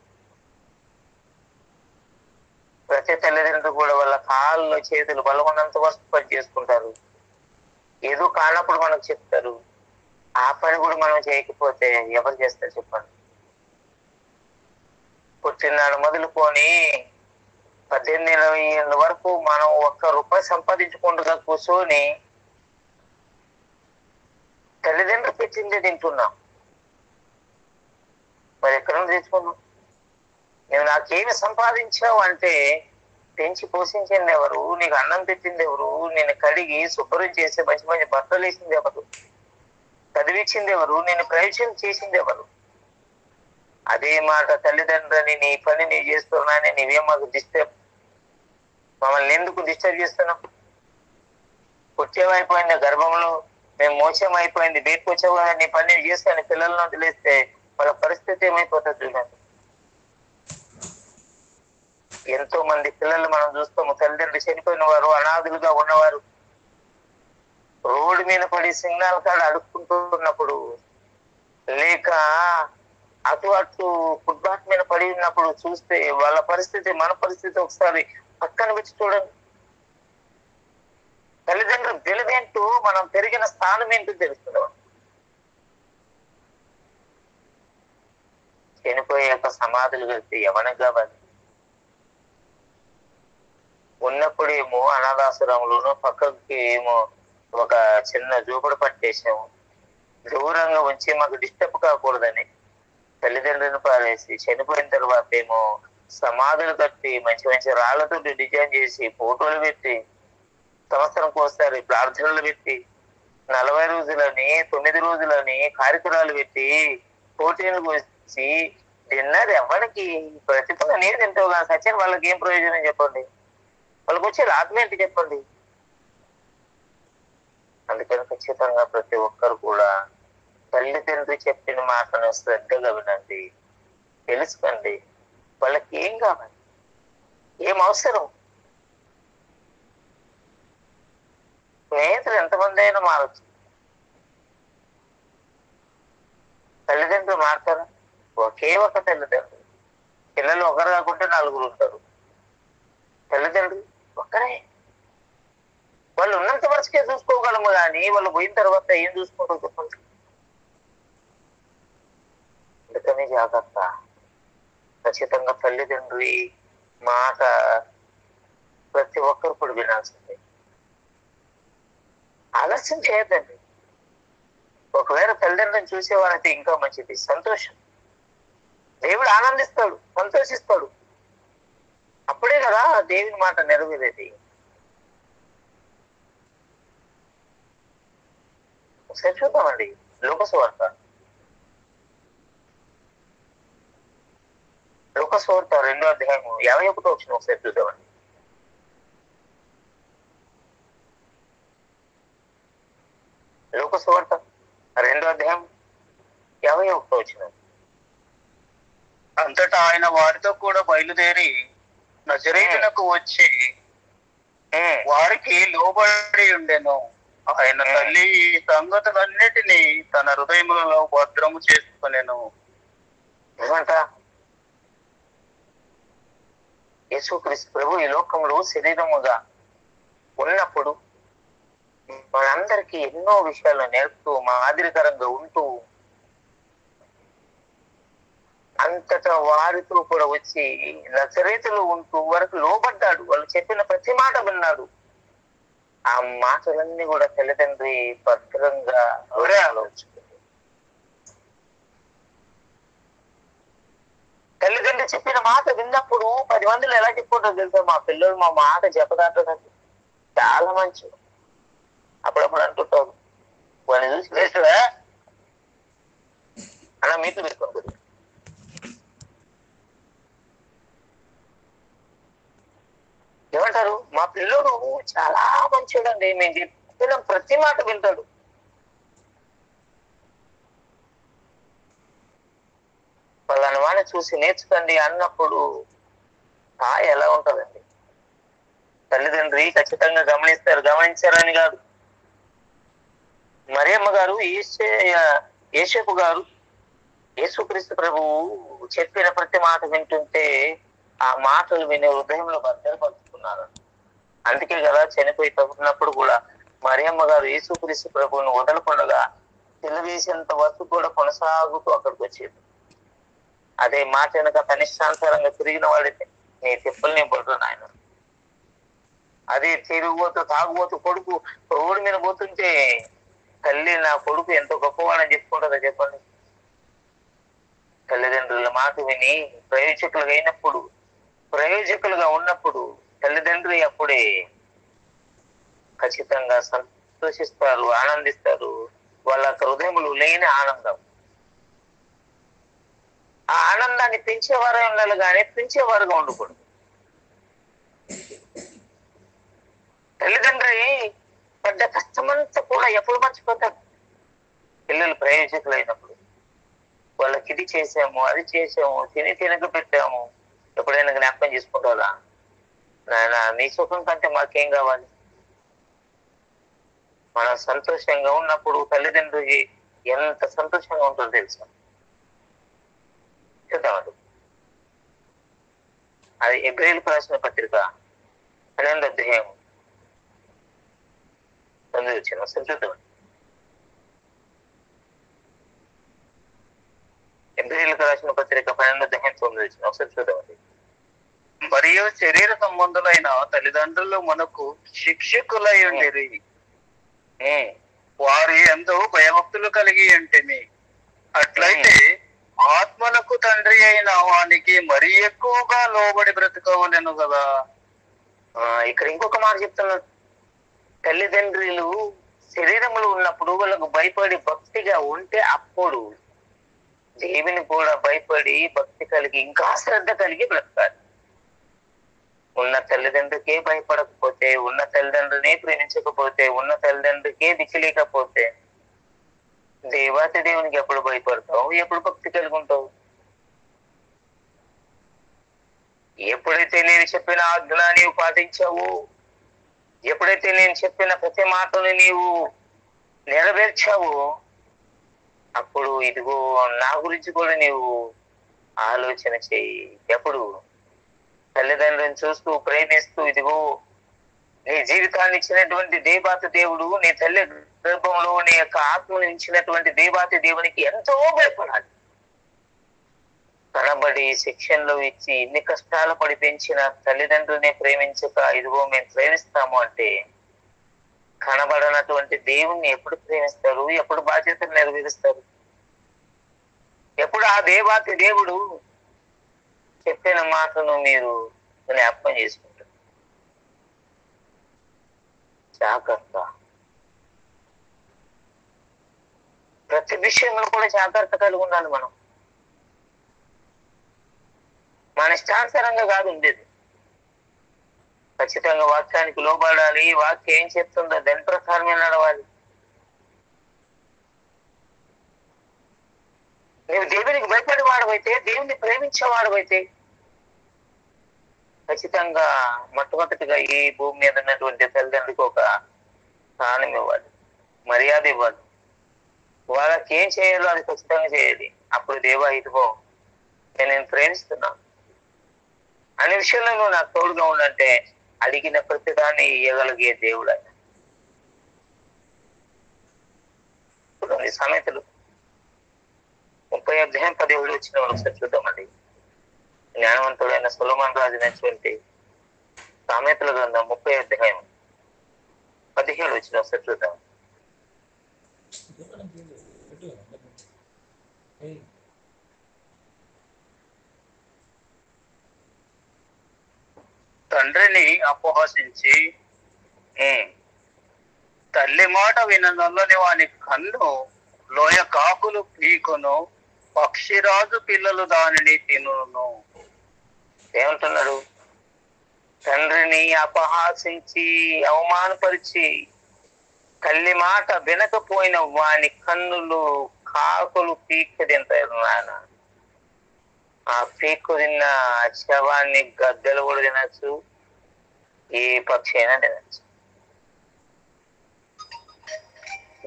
ప్రతి తల్లిదండ్రులు కూడా వాళ్ళ కాళ్ళు చేతులు బలమన్నంత వరకు పని చేసుకుంటారు. ఏదో కానప్పుడు మనకు చెప్తారు. ఆ పని కూడా మనం చేయకపోతే ఎవరు చేస్తారు చెప్పండి? పుట్టినాడు మొదలుకొని 18-20 ఏళ్ళ వరకు మనం ₹1 సంపాదించుకుంటూ కూర్చొని తల్లిదండ్రులు పెట్టిందే తింటున్నాం. మరి ఎక్కడ నుంచి తెచ్చుకున్నాం? నువ్వు నాకేమి సంపాదించావు అంటే, పెంచి పోషించింది ఎవరు? నీకు అన్నం పెట్టింది ఎవరు? నేను కడిగి శుభ్రం చేసి మంచి మంచి బట్టలు వేసింది ఎవరు? చదివించింది ఎవరు? నేను ప్రయోజనం చేసింది ఎవరు? అదే మాట తల్లిదండ్రులని, నీ పని నీ చేస్తున్నానని నీవేం మాకు మమ్మల్ని ఎందుకు డిస్టర్బ్ చేస్తున్నాం? పుట్టేమైపోయింది గర్భంలో, మేము మోసం అయిపోయింది, బయటకు వచ్చావు కదా, నీ పని చేస్తాను పిల్లలను వదిలేస్తే వాళ్ళ పరిస్థితి ఏమైపోతుంది చూడండి. ఎంతో మంది పిల్లలు మనం చూస్తాము, తల్లిదండ్రులు చనిపోయిన వారు, అనాథులుగా ఉన్నవారు రోడ్డు మీద పడి సిగ్నల్ కాడ అడుక్కుంటున్నప్పుడు, లేక అటు ఫుట్బాత్ మీద పడి ఉన్నప్పుడు చూస్తే వాళ్ళ పరిస్థితి, మన పరిస్థితి ఒకసారి పక్కన పెట్టి చూడండి. తల్లిదండ్రులు తెలివేంటూ, మనం పెరిగిన స్థానం ఏంటో తెలుస్తున్నాం. చనిపోయాక సమాధులు కలిసి ఎవరికి కావాలి? ఉన్నప్పుడేమో అనాథాశ్రమంలోనూ, పక్కకి ఏమో ఒక చిన్న జూపడి పట్టేసాము, దూరంగా ఉంచి మాకు డిస్టర్బ్ కాకూడదని తల్లిదండ్రులను పారేసి, చనిపోయిన తర్వాత ఏమో సమాధులు కట్టి మంచి మంచి రాళ్లతో డిజైన్ చేసి ఫోటోలు పెట్టి, సంవత్సరంకి ఒకసారి ప్రార్థనలు పెట్టి 40 రోజులని 9 రోజులని కార్యక్రమాలు పెట్టి పోటీలు వచ్చి డిన్నర్ ఎవరికి ప్రతిఫలం నేను తింటావు కానీ సచిన్ వాళ్ళకి ఏం ప్రయోజనం చెప్పండి, వాళ్ళకి వచ్చే లాభం ఏంటి చెప్పండి. అందుకని ఖచ్చితంగా ప్రతి ఒక్కరు కూడా తల్లిదండ్రులు చెప్పిన మాటను శ్రద్ధగా వినండి, తెలుసుకోండి వాళ్ళకి ఏం కావాలి, ఏం అవసరం. స్నేహితులు ఎంతమంది అయినా మారచ్చు, తల్లిదండ్రులు మారుతారా? ఒకే ఒక తల్లిదండ్రులు. పిల్లలు ఒకరు కాకుంటే 4 ఉంటారు, తల్లిదండ్రులు ఒక్కరే. వాళ్ళు ఉన్నంత వరకే చూసుకోగలము కానీ వాళ్ళు పోయిన తర్వాత ఏం చూసుకుంటారు చెప్పండి. అందుకని జాగ్రత్త. ఖచ్చితంగా తల్లిదండ్రి మాట ప్రతి ఒక్కరు కూడా వినాల్సిందే. ఆలస్యం చేయొద్దండి. ఒకవేళ తల్లిదండ్రులను చూసేవారైతే ఇంకా మంచిది, సంతోషం. దేవుడు ఆనందిస్తాడు, సంతోషిస్తాడు. అప్పుడే కదా దేవుని మాట నెరవేరేది. ఒకసారి చూద్దామండి లోకసువార్త 2వ అధ్యాయము 51వ వచనం ఒకసారి చూద్దామండి. లోకసువార్త 2వ అధ్యాయం 51వ వచనం. అంతటా ఆయన వారితో కూడా బయలుదేరి నజరేతునకు వచ్చి వారికి లోబడి ఉండెను. ఆయన తల్లి ఈ సంగతులన్నిటినీ తన హృదయములలో భద్రము చేసుకునేను. ఏమంట? యేసుక్రీస్తు ప్రభు ఈ లోకంలో శరీరముగా ఉన్నప్పుడు మనందరికీ ఎన్నో విషయాలు నేర్పుతూ మాదిరికరంగా ఉంటూ అంతటా వారితో కూడా వచ్చి నజరేతులో ఉంటూ వరకు లోబడ్డాడు. వాళ్ళు చెప్పిన ప్రతి మాట విన్నాడు. ఆ మాటలన్నీ కూడా తల్లిదండ్రి భద్రంగా తల్లిదండ్రి చెప్పిన మాట విన్నప్పుడు 10 మందిలో ఎలా చెప్పుకుంటారు తెలుసా? మా పిల్లలు మా మాట చెప్పదాటదండి, చాలా మంచి. అప్పుడప్పుడు అంటుంటారు వాళ్ళని చూసి వేసువా అలా మీతో పెట్టుకోండి. ఏమంటారు? మా పిల్లోడు చాలా మంచివాడండి, మేము చెప్పిన ప్రతి మాట వింటాడు. వాళ్ళని వాడిని చూసి నేర్చుకోండి అన్నప్పుడు ఎలా ఉంటుందండి? తల్లిదండ్రి ఖచ్చితంగా గమనించారని కాదు. మరియమ్మ గారు, యేసేపు గారు యేసుక్రీస్తు ప్రభువు చెప్పిన ప్రతి మాట వింటుంటే ఆ మాటలు వినే హృదయంలో భద్రపరుచుకున్నారు. అందుకే కదా చనిపోయి తగ్గుతున్నప్పుడు కూడా మరియమ్మ గారు యేసుక్రీస్తు ప్రభువును వదలకుండగా సిలువేసేంత వరకు కూడా కొనసాగుతూ అక్కడికి వచ్చేది. అదే మాట వెనక కనిష్టానుసారంగా తిరిగిన వాడితే నీ తిప్పలు నేను పడుతున్నాను ఆయన. అదే తిరుగుబోతూ తాగుబోతూ కొడుకు రోడ్డు మీద పోతుంటే తల్లి నా కొడుకు ఎంతో గొప్పవాడని చెప్పుకుంటుందా చెప్పండి? తల్లిదండ్రుల మాట విని ప్రయోజకులుగా ఉన్నప్పుడు తల్లిదండ్రులు అప్పుడే ఖచ్చితంగా సంతోషిస్తారు, ఆనందిస్తారు. వాళ్ళ హృదయములు లేని ఆనందం. ఆ ఆనందాన్ని పెంచేవారే ఉండాలి కానీ పెంచేవారుగా ఉండకూడదు. తల్లిదండ్రి పెద్ద కష్టమంతా కూడా ఎప్పుడు మర్చిపోతారు? పిల్లలు ప్రయోజకులు అయినప్పుడు వాళ్ళకి ఇది చేసాము, అది చేసాము, తినక పెట్టాము, ఎప్పుడైనా జ్ఞాపకం చేసుకుంటారా? నాయన నీ సుఖం కంటే మాకేం కావాలి? మనం సంతోషంగా ఉన్నప్పుడు తల్లిదండ్రులకి ఎంత సంతోషంగా ఉంటుందో తెలుసా? చూద్దామండి. అది హెబ్రీయులకు రాసిన పత్రిక 12వ అధ్యాయం 9వ వచనం చూద్దామండి. హెబ్రీయులకు రాసిన పత్రిక 12వ అధ్యాయం 9వ వచనం ఒకసారి చూద్దామండి. మరియు శరీర సంబంధులైన తల్లిదండ్రులు మనకు శిక్షకులై ఉండేది. వారి ఎందు భయభక్తులు కలిగి ఉంటేమి. అట్లయితే ఆత్మలకు తండ్రి అయిన వానికి మరీ ఎక్కువగా లోబడి బ్రతకవలెను కదా. ఇక్కడ ఇంకొక మాట చెప్తున్నారు. తల్లిదండ్రులు శరీరంలో ఉన్నప్పుడు వాళ్ళకు భయపడి భక్తిగా ఉంటే అప్పుడు దేవుని కూడా భయపడి భక్తి కలిగి ఇంకా శ్రద్ధ కలిగి బ్రతకాలి. ఉన్న తల్లిదండ్రులకే భయపడకపోతే, ఉన్న తల్లిదండ్రులనే ప్రేమించకపోతే, ఉన్న తల్లిదండ్రులకే దిక్కు లేకపోతే దేవాతి దేవునికి ఎప్పుడు భయపడతావు? ఎప్పుడు భక్తి కలిగి ఉంటావు? ఎప్పుడైతే నేను చెప్పిన ఆజ్ఞ నీవు పాటించావు, ఎప్పుడైతే నేను చెప్పిన ప్రతి మాటను నీవు నెరవేర్చావు, అప్పుడు ఇదిగో నా గురించి కూడా నీవు ఆలోచన చెయ్యి. ఎప్పుడు తల్లిదండ్రులను చూస్తూ ప్రేమిస్తూ, ఇదిగో నీ జీవితాన్ని ఇచ్చినటువంటి దేవాతి దేవుడు, నీ తల్లి గర్భంలో నీ యొక్క ఆత్మను ఇచ్చినటువంటి దేవాతి దేవునికి ఎంతో భయపడాలి. కనబడి శిక్షణలో ఇచ్చి ఇన్ని కష్టాలు పడి పెంచిన తల్లిదండ్రులనే ప్రేమించక ఇదిగో మేము ప్రేమిస్తాము అంటే, కనబడనటువంటి దేవుణ్ణి ఎప్పుడు ప్రేమిస్తారు? ఎప్పుడు బాధ్యతలు నెరవేరుస్తారు? ఎప్పుడు ఆ దేవాతి దేవుడు చెప్పిన మాటను మీరు జ్ఞాపకం చేసుకుంటారు? జాగ్రత్త. ప్రతి విషయంలో కూడా జాగ్రత్త కలిగి ఉండాలి. మనం మన ఇష్టానుసారంగా కాదు ఉండేది. ఖచ్చితంగా వాక్యానికి లోబడాలి. వాక్యం ఏం చెప్తుందో దాని ప్రకారమే నడవాలి. నీవు దేవునికి భయపడి వాడవైతే, దేవుని ప్రేమించేవాడవైతే ఖచ్చితంగా మొట్టమొదటిగా ఈ భూమి మీద ఉన్నటువంటి తల్లిదండ్రులకు ఒక స్థానం ఇవ్వాలి, మర్యాద ఇవ్వాలి. వాళ్ళకి ఏం చేయాలో అది ఖచ్చితంగా చేయాలి. అప్పుడు దేవా ఇదిగో నేను ప్రేమిస్తున్నాను అనే విషయంలో నువ్వు నాకు తోడుగా ఉండంటే అడిగిన ప్రతిదాన్ని ఇవ్వగలిగే దేవుడు ఆయన. సామెతలు 30:17 ఒకసారి చూద్దామండి. జ్ఞానవంతుడైన సొలొమోను రాజు నచ్చినటువంటి సామెతల గ్రంథం 30:17 ఒకసారి చూద్దాం. తండ్రిని అపహసించి తల్లి మాట విననొల్లని వాని కన్ను లోయ కాకులు పీకును, పక్షిరాజు పిల్లలు దానిని తినును. ఏమంటున్నాడు? తండ్రిని అపహాసించి అవమానపరిచి తల్లి మాట వినకపోయిన వాని కన్నులు కాకులు పీక్కు తింటారు నాయన. ఆ పీక్కు తిన్న శవాన్ని గద్దెలు కూడా తినచ్చు, ఏ పక్షి అయినా తినచ్చు.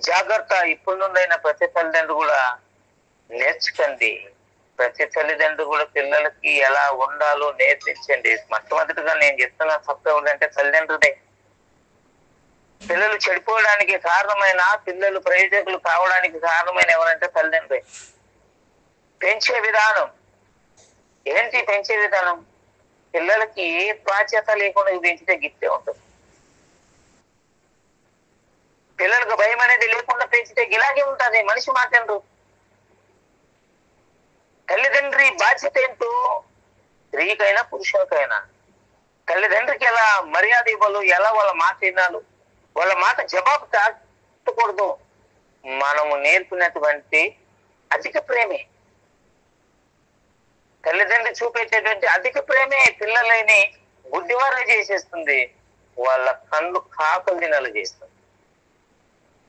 జాగ్రత్త. ఇప్పుడు నుండైనా ప్రతి తల్లిదండ్రులు కూడా నేర్చుకోండి. ప్రతి తల్లిదండ్రులు కూడా పిల్లలకి ఎలా ఉండాలో నేర్పించండి. మొట్టమొదటిగా నేను చెప్తున్నా తప్ప ఎవరంటే తల్లిదండ్రులే. పిల్లలు చెడిపోవడానికి కారణమైన, పిల్లలు ప్రయోజకులు కావడానికి కారణమైన ఎవరంటే తల్లిదండ్రులే. పెంచే విధానం ఏంటి? పెంచే విధానం పిల్లలకి ఏ బాధ్యత లేకుండా పెంచితే గిట్టే ఉంటుంది. పిల్లలకు భయం అనేది లేకుండా పెంచితే ఇలాగే ఉంటుంది. మనిషి మాట్లాడు. తల్లిదండ్రి బాధ్యత ఏంటో స్త్రీకైనా పురుషులకైనా తల్లిదండ్రికి ఎలా మర్యాద ఇవ్వాలో, ఎలా వాళ్ళ మాట వినాలో, వాళ్ళ మాట జవాబు కాకూడదు మనము నేర్పినటువంటి అధిక ప్రేమే. తల్లిదండ్రి చూపించేటువంటి అధిక ప్రేమే పిల్లలని గుడ్డివారు చేసేస్తుంది. వాళ్ళ కళ్ళు కాకులు తినాలి చేస్తుంది.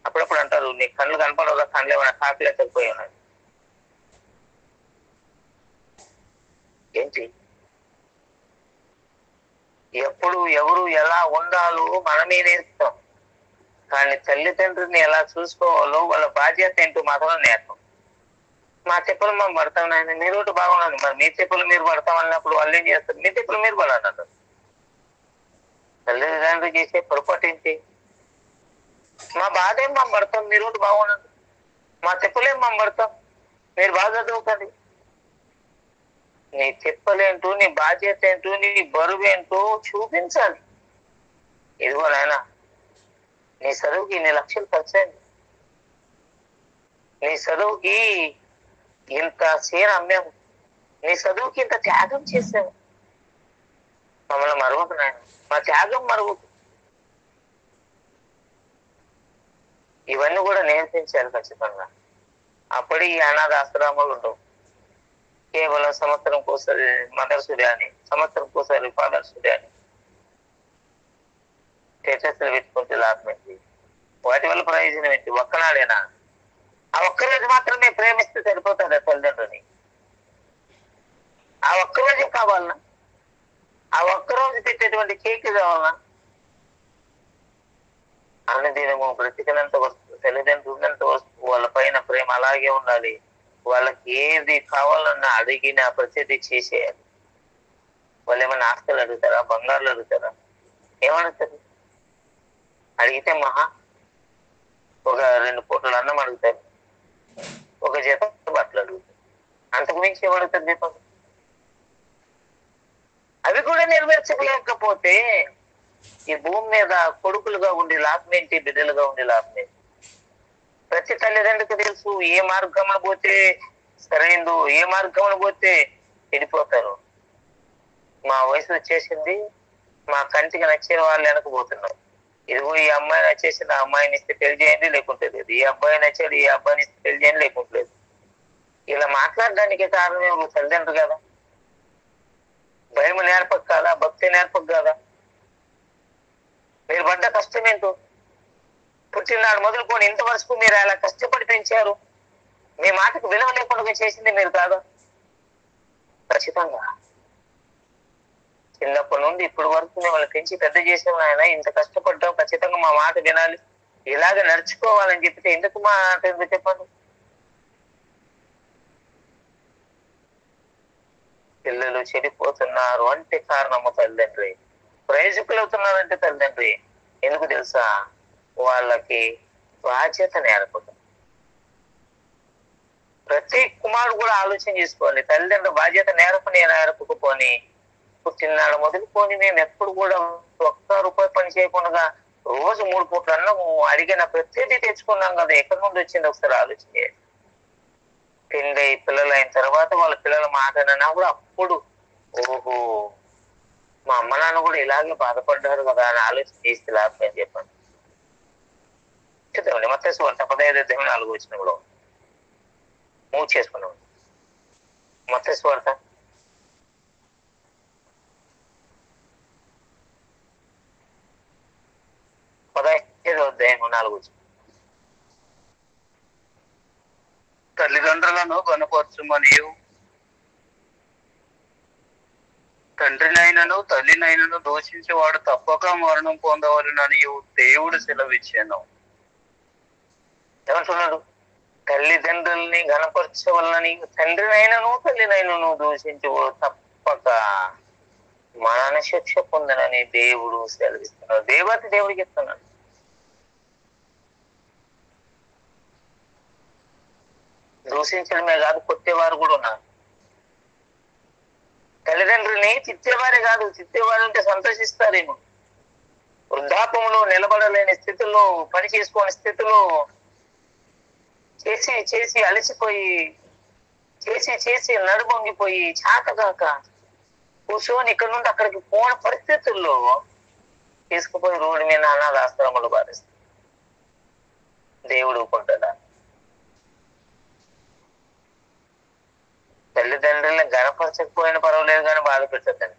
అప్పుడప్పుడు అంటారు, నీ కళ్ళు కనపడవు, కళ్ళు ఏమైనా కాకులు ఎత్తకపోయి ఉన్నాయి. ఏంటి? ఎప్పుడు ఎవరు ఎలా ఉండాలో మనమే నేర్పుతాం, కానీ తల్లిదండ్రుల్ని ఎలా చూసుకోవాలో వాళ్ళ బాధ్యత ఏంటో మాత్రం నేర్పం. మా చెప్పులు మేము పడతాం నాయన, మీ రోడ్డు బాగున్నాను, మరి మీ చెప్పులు మీరు పడతాం అన్నప్పుడు వాళ్ళు ఏం చేస్తారు? మీ చెప్పులు మీరు పడాలంటారు. తల్లిదండ్రులు చేసే పొరపాటు ఏంటి? మా బాధ ఏం మేము పడతాం, మీ రోడ్డు బాగున్నాను, మా చెప్పులేం మేము పడతాం, మీరు బాగా చదువుకోండి. నీ చెప్పలేంటో, నీ బాధ్యత ఏంటో, నీ బరువు ఏంటో చూపించాలి. ఇదిగో నాయన, నీ చదువుకి ఇన్ని లక్షలు ఖర్చయింది, నీ చదువుకి ఇంత చీర అమ్మాము, నీ చదువుకి ఇంత త్యాగం చేసాము, మమ్మల్ని మరవకు నాయన, మా త్యాగం మరవకు. ఇవన్నీ కూడా నేర్పించాలి ఖచ్చితంగా. అప్పుడు ఈ అనాథ ఆశ్రమాలు ఉండవు. కేవలం సంవత్సరం కోసారి మదర్స్ డే అని, సంవత్సరం కోసారి ఫాదర్స్ డే అని స్టేటస్లు పెట్టుకుంటే లాభం ఏంటి? వాటి వల్ల ప్రయోజనం ఏంటి? ఒక్కనాడేనా? ఆ ఒక్కరోజు మాత్రమే ప్రేమిస్తే సరిపోతుందా తల్లిదండ్రుని? ఆ ఒక్కరోజే కావాలన్నా? ఆ ఒక్కరోజు పెట్టేటువంటి కేక్ కావాలన్నా? అన్నదినము బ్రతికినంత వరకు, తల్లిదండ్రులు ఉన్నంత వరకు వాళ్ళ పైన ప్రేమ అలాగే ఉండాలి. వాళ్ళకి ఏది కావాలన్నా అడిగినా ప్రతిదీ చేసేయాలి. వాళ్ళు ఏమైనా ఆస్తులు అడుగుతారా? బంగారులు అడుగుతారా? ఏమడుగుతారు? అడిగితే మహా ఒక 2 పూటలు అన్నం అడుగుతారు, ఒక జత బట్టలు అడుగుతారు. అంతకు మించి ఏమడుగుతారు చెప్పండి? అవి కూడా నెరవేర్చలేకపోతే ఈ భూమి మీద కొడుకులుగా ఉండి లాభమేంటి, బిడ్డలుగా ఉండి లాభమేంటి? ప్రతి తల్లిదండ్రులకు తెలుసు ఏ మార్గంలో పోతే సరైందో, ఏ మార్గంలో పోతే చెడిపోతారు. మా వయసు వచ్చేసింది, మా కంటికి నచ్చిన వాళ్ళు వెనకపోతున్నారు. ఇదిగో ఈ అమ్మాయి నచ్చేసింది, ఆ అమ్మాయిని ఇస్తే పెళ్లి చేయండి, లేకుంటే లేదు. ఈ అబ్బాయి నచ్చాడు, ఈ అబ్బాయిని ఇస్తే పెళ్లి చేయండి, లేకుంటే లేదు. ఇలా మాట్లాడడానికి కారణం తల్లిదండ్రులు కదా. భయం నేర్పక కాదా? భక్తి నేర్పక కాదా? మీరు పడ్డ కష్టం ఏంటో, పుట్టినాడు మొదలుకొని ఇంతవరకు మీరు అలా కష్టపడి పెంచారు. మీ మాటకు విలువ లేకుండా చేసింది మీరు కాదా? ఖచ్చితంగా చిన్నప్పటి నుండి ఇప్పటి వరకు మిమ్మల్ని పెంచి పెద్ద చేసిన ఆయన, ఇంత కష్టపడ్డాం, ఖచ్చితంగా మా మాట వినాలి, ఇలాగ నడుచుకోవాలని చెప్తే ఎందుకు మాట ఎందుకు చెప్పండి? పిల్లలు చెడిపోతున్నారు అంటే కారణము తల్లిదండ్రి. ప్రయోజకులు అవుతున్నారంటే తల్లిదండ్రి. ఎందుకు తెలుసా? వాళ్ళకి బాధ్యత నేర్పదు. ప్రతి కుమారుడు కూడా ఆలోచన చేసుకోవాలి. తల్లిదండ్రుల బాధ్యత నేర్పకపోని పుట్టినాడు మొదలుకొని మేము ఎప్పుడు కూడా ₹1 పని చేయకుండా రోజు 3 పూట్ల అన్నం అడిగిన ప్రతిదీ తెచ్చుకున్నాం కదా, ఎక్కడి నుండి వచ్చింది ఒకసారి ఆలోచన చేయండి. పెళ్ళి పిల్లలు అయిన తర్వాత వాళ్ళ పిల్లల మాటనన్నా కూడా అప్పుడు ఓహో మా అమ్మ నాన్న కూడా ఇలాగే బాధపడ్డారు కదా అని ఆలోచన చేస్తే లాభం చెప్పండి. చూద్దామండి మత్తయి సువార్త 15:4 కూడా మూవ్ చేసుకున్నాం. మత్తయి సువార్త 15:4. తల్లిదండ్రులను కనపరచుమనియు తండ్రినైనను తల్లినైనను దూషించి వాడు తప్పక మరణం పొందవలననియు దేవుడు సెలవిచ్చాను. ఏమంటున్నాడు? తల్లిదండ్రుల్ని గణపరచవలనని తండ్రినైనను తల్లినైనను దూషించి తప్పక మరణ శిక్ష పొందనని దేవుడు సెలవిస్తున్నాడు. దేవత దేవుడికి ఇస్తున్నాడు. దూషించడమే కాదు, కొట్టేవారు కూడా ఉన్నారు. తల్లిదండ్రుల్ని తిట్టేవారే కాదు, తిట్టేవారు అంటే సంతోషిస్తారేమో. వృద్ధాపంలో నిలబడలేని స్థితిలో, పని చేసుకోని స్థితిలో, చేసి చేసి అలసిపోయి, చేసి చేసి నడుమొంగిపోయి చాతగాక కూర్చొని ఇక్కడ నుండి అక్కడికి పోని పరిస్థితుల్లో తీసుకుపోయి రోడ్డు మీద అనాథ ఆశ్రమంలో బాధిస్తారు. దేవుడు ఊరుకుంటాడా? తల్లిదండ్రుల్ని గణపరచకపోయినా పర్వాలేదు కానీ బాధ పెట్టద్దండి.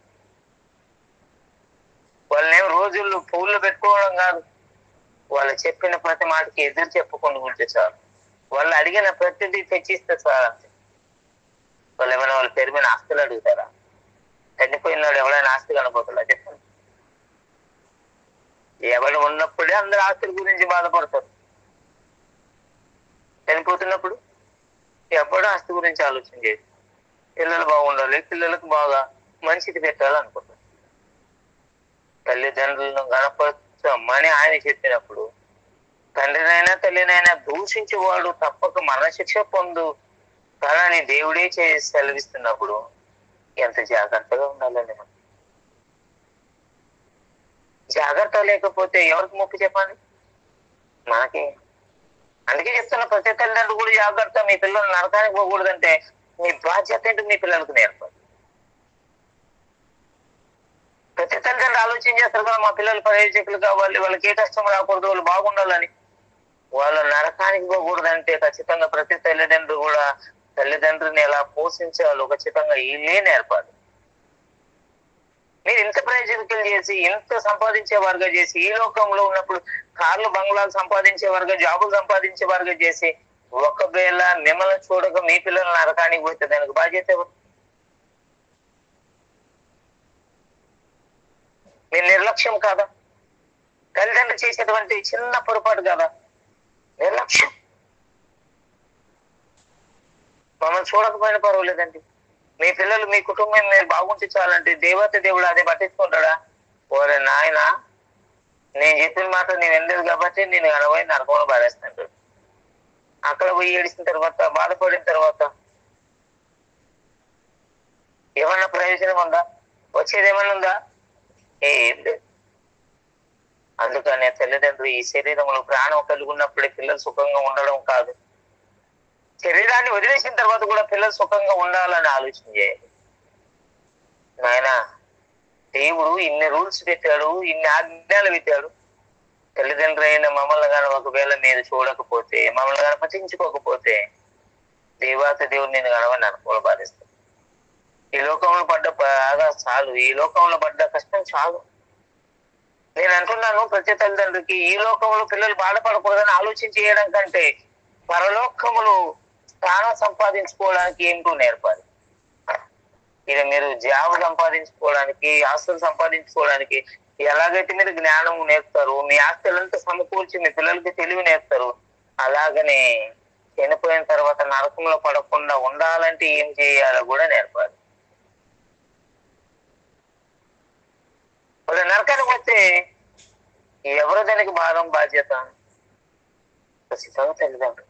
వాళ్ళని రోజుల్లో పువ్వులు పెట్టుకోవడం కాదు, వాళ్ళు చెప్పిన ప్రతి మాటకి ఎదురు చెప్పుకుంటూ ఉంటే చాలు. వాళ్ళు అడిగిన ప్రతిదీ తెచ్చిస్తే చాలు అంతే. వాళ్ళు ఏమైనా వాళ్ళ పేరు మీద ఆస్తులు అడుగుతారా? చనిపోయినాడు ఎవరైనా ఆస్తి కనపోతుందా చెప్పండి? ఎవరు ఉన్నప్పుడే అందరు ఆస్తుల గురించి బాధపడతారు. చనిపోతున్నప్పుడు ఎప్పుడూ ఆస్తి గురించి ఆలోచన చేయదు. పిల్లలు బాగుండాలి, పిల్లలకు బాగా మంచిది పెట్టాలనుకుంటారు. తల్లిదండ్రులను గణపరచమని ఆయన చెప్పినప్పుడు తండ్రినైనా తల్లినైనా దూషించి వాడు తప్పక మరణశిక్ష పొందు కాదని దేవుడే చేసి సెలవిస్తున్నప్పుడు ఎంత జాగ్రత్తగా ఉండాలండి మనం. జాగ్రత్త లేకపోతే ఎవరికి మొక్కు చెప్పండి? మనకి. అందుకే చెప్తున్నా, ప్రతి తల్లిదండ్రులు కూడా జాగ్రత్త. మీ పిల్లలు నరకానికి పోకూడదంటే మీ బాధ్యత ఏంటో మీ పిల్లలకు నేర్పాలి. ప్రతి తల్లిదండ్రులు ఆలోచన చేస్తారు కదా, మా పిల్లలు ప్రయోజకులు కావాలి, వాళ్ళకి ఏ కష్టం రాకూడదు, వాళ్ళు బాగుండాలని. వాళ్ళు నరకానికి పోకూడదంటే ఖచ్చితంగా ప్రతి తల్లిదండ్రులు కూడా తల్లిదండ్రుని ఎలా పోషించాలో ఖచ్చితంగా వీళ్ళే నేర్పాలి. మీరు ఇంత ప్రయోజకులు చేసి ఇంత సంపాదించేవారుగా చేసి ఈ లోకంలో ఉన్నప్పుడు కార్లు బంగ్లాలు సంపాదించేవారుగా జాబులు సంపాదించేవారుగా చేసి ఒకవేళ మిమ్మల్ని చూడక మీ పిల్లలు నరకానికి పోతే దానికి బాధ్యత ఎవరు? మీ నిర్లక్ష్యం కాదా? తల్లిదండ్రులు చేసేటువంటి చిన్న పొరపాటు కాదా? నిర్లక్ష్యం. మమ్మల్ని చూడకపోయినా పర్వాలేదండి, మీ పిల్లలు మీ కుటుంబం మీరు బాగుంటే చాలంటే దేవత దేవుడు అదే పట్టించుకుంటాడా? ఓరే నాయన, నేను చెప్పిన మాట నేను వినలేదు కాబట్టి నేను అనబోయి నరకంలో బాధేస్తాను. అక్కడ పోయి ఏడిసిన తర్వాత బాధపడిన తర్వాత ఏమన్నా ప్రయోజనం ఉందా? వచ్చేది ఏమన్నా ఉందా? ఏం లేదు. అందుకనే తల్లిదండ్రులు ఈ శరీరంలో ప్రాణం కలిగి ఉన్నప్పుడే పిల్లలు సుఖంగా ఉండడం కాదు, శరీరాన్ని వదిలేసిన తర్వాత కూడా పిల్లలు సుఖంగా ఉండాలని ఆలోచన చేయాలి. నాయన, దేవుడు ఇన్ని రూల్స్ పెట్టాడు, ఇన్ని ఆజ్ఞలు పెట్టాడు. తల్లిదండ్రులు అయిన మమ్మల్ని కానీ ఒకవేళ మీరు చూడకపోతే, మమ్మల్ని కానీ పట్టించుకోకపోతే దేవాత దేవుడు నేను కనవని అనుకోవడం బాధిస్తాను. ఈ లోకంలో పడ్డ బాధ చాలు, ఈ లోకంలో పడ్డ కష్టం చాలు. నేను అంటున్నాను, ప్రతి తల్లిదండ్రులకి ఈ లోకంలో పిల్లలు బాధపడకూడదని ఆలోచన చేయడం కంటే పరలోకములు స్థానం సంపాదించుకోవడానికి ఏంటో నేర్పాలి. ఇక మీరు జాబ్ సంపాదించుకోవడానికి, ఆస్తులు సంపాదించుకోవడానికి ఎలాగైతే మీరు జ్ఞానం నేర్పుతారు, మీ ఆస్తులంతా సమకూర్చి మీ పిల్లలకి తెలివి నేర్పుతారు, అలాగనే చనిపోయిన తర్వాత నరకంలో పడకుండా ఉండాలంటే ఏం చేయాలో కూడా నేర్పాలి. వాళ్ళు నరకానికి వస్తే ఎవరు దానికి భారం బాధ్యత? ఖచ్చితంగా తల్లిదండ్రులు.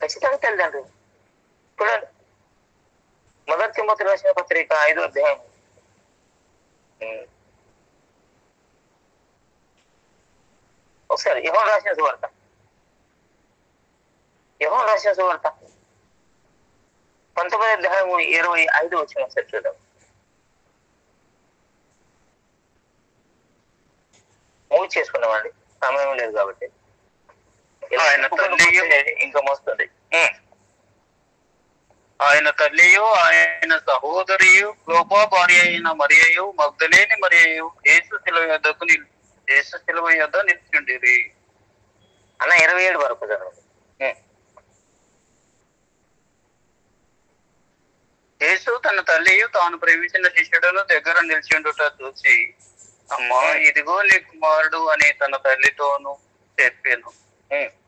ఖచ్చితంగా తల్లిదండ్రులు. చూడండి, మొదటి తిమోతి రాసిన పత్రిక 5వ అధ్యాయం ఒకసారి యోహాను రాసిన సువార్త 19వ అధ్యాయం 25 వచ్చిన ఒకసారి చూద్దాం. మూవ్ చేసుకున్నామండి, సమయం లేదు కాబట్టి. ఇంకా మోస్తుంది. ఆయన తల్లియు ఆయన సహోదరియు క్లోపా భార్య అయిన మరియయు మగ్దలేని మరియయు యేసు శిలువ యొద్ద నిలిచిండిరి. అన్న 27 వరకు చదవండి. యేసు తన తల్లియు తాను ప్రేమించిన శిష్యుడును దగ్గర నిలిచిండుట చూసి, అమ్మా ఇదిగో నీ కుమారుడు అని తన తల్లితోనూ చెప్పాను.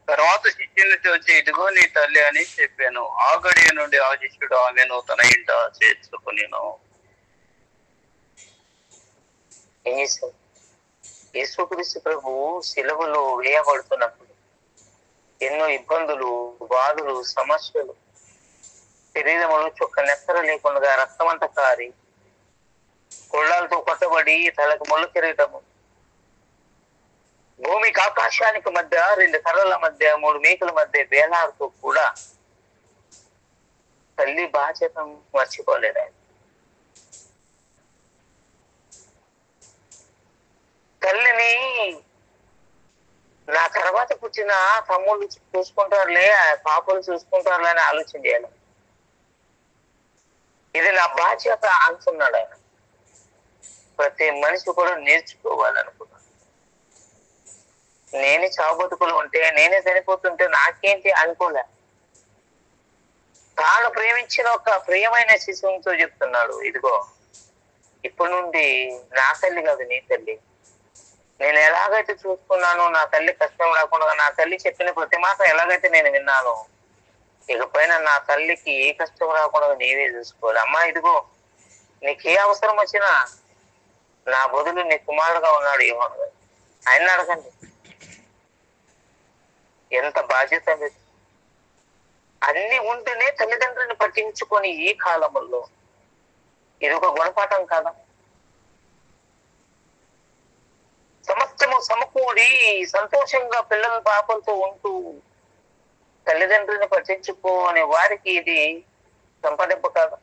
తర్వాత శిష్యుని చూచి ఇదిగో నీ తల్లి అని చెప్పాను. ఆ గడియ నుండి ఆ శిష్యుడు ఆమెను తన ఇంట చేర్చుకునేను. యేసుక్రీస్తు ప్రభు శిలువలో వేయబడుతున్నప్పుడు ఎన్నో ఇబ్బందులు, బాధలు, సమస్యలు, శరీరంలో చుక్క నెత్తర లేకుండా రక్తం అంతా కారి, కొళ్ళాలతో కొట్టబడి తలకు ముళ్ళు కిరీటము, భూమికి ఆకాశానికి మధ్య 2 కర్రల మధ్య 3 మేకుల మధ్య వేలాడుతూ కూడా తల్లి బాధ్యత మర్చిపోలేదు ఆయన. తల్లిని నా తర్వాత పుట్టిన తమ్ముళ్ళు చూసుకుంటారులే, పాపలు చూసుకుంటారులే అని ఆలోచన చేయాలి. ఇది నా బాధ్యత అంటున్నాడు ఆయన. ప్రతి మనిషి కూడా నేర్చుకోవాలనుకున్నాను. నేనే చావు బతుకులు ఉంటే, నేనే చనిపోతుంటే నాకేంటి అనుకోలే. తాను ప్రేమించిన ఒక ప్రియమైన శిశువుతో చెప్తున్నాడు, ఇదిగో ఇప్పటి నుండి నా తల్లి కాదు నీ తల్లి. నేను ఎలాగైతే చూసుకున్నానో, నా తల్లి కష్టం రాకుండా నా తల్లి చెప్పిన ప్రతి మాట ఎలాగైతే నేను విన్నాను, ఇకపైన నా తల్లికి ఏ కష్టం రాకుండా నీవే చూసుకోవాలి. అమ్మా ఇదిగో నీకు ఏ అవసరం వచ్చినా నా బదులు నీ కుమారుడుగా ఉన్నాడు యోహాను గారు, ఆయన అడగండి. ఎంత బాధ్యత లేదు. అన్ని ఉంటేనే తల్లిదండ్రులను పట్టించుకొని ఈ కాలంలో ఇది ఒక గుణపాఠం కాదా? సమస్తము సమకూడి సంతోషంగా పిల్లల పాపలతో ఉంటూ తల్లిదండ్రులను పట్టించుకోని వారికి ఇది సంపాదింపు కాదా?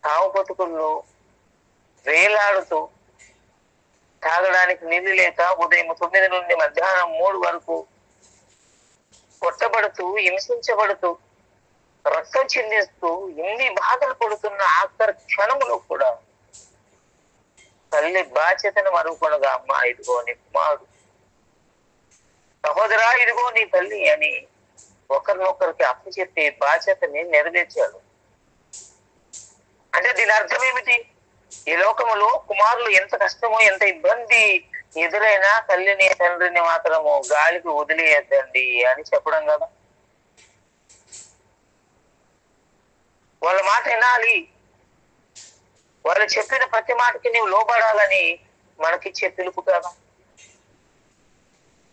తావు బతుకుల్లో వేలాడుతూ తాగడానికి నీళ్లు లేక ఉదయం 9 నుండి మధ్యాహ్నం 3 వరకు కొట్టబడుతూ హింసించబడుతూ రక్తం చిందిస్తూ ఎన్ని బాధలు పడుతున్న ఆఖరి క్షణంలో కూడా తల్లి బాధ్యతను మరుగుకొనగా, అమ్మ ఇదిగో నీ కుమారుడు, సహోదరా ఇదిగో నీ తల్లి అని ఒకరినొకరికి అప్పచెప్పి బాధ్యతని నెరవేర్చాడు. అంటే దీని అర్థం ఏమిటి? ఈ లోకములో కుమారులు ఎంత కష్టమో ఎంత ఇబ్బంది ఎదురైనా తల్లిని తండ్రిని మాత్రము గాలికి వదిలేయద్దండి అని చెప్పడం కదా. వాళ్ళ మాట వినాలి, వాళ్ళు చెప్పిన ప్రతి మాటకి నీవు లోబడాలని మనకిచ్చే పిలుపు కదా.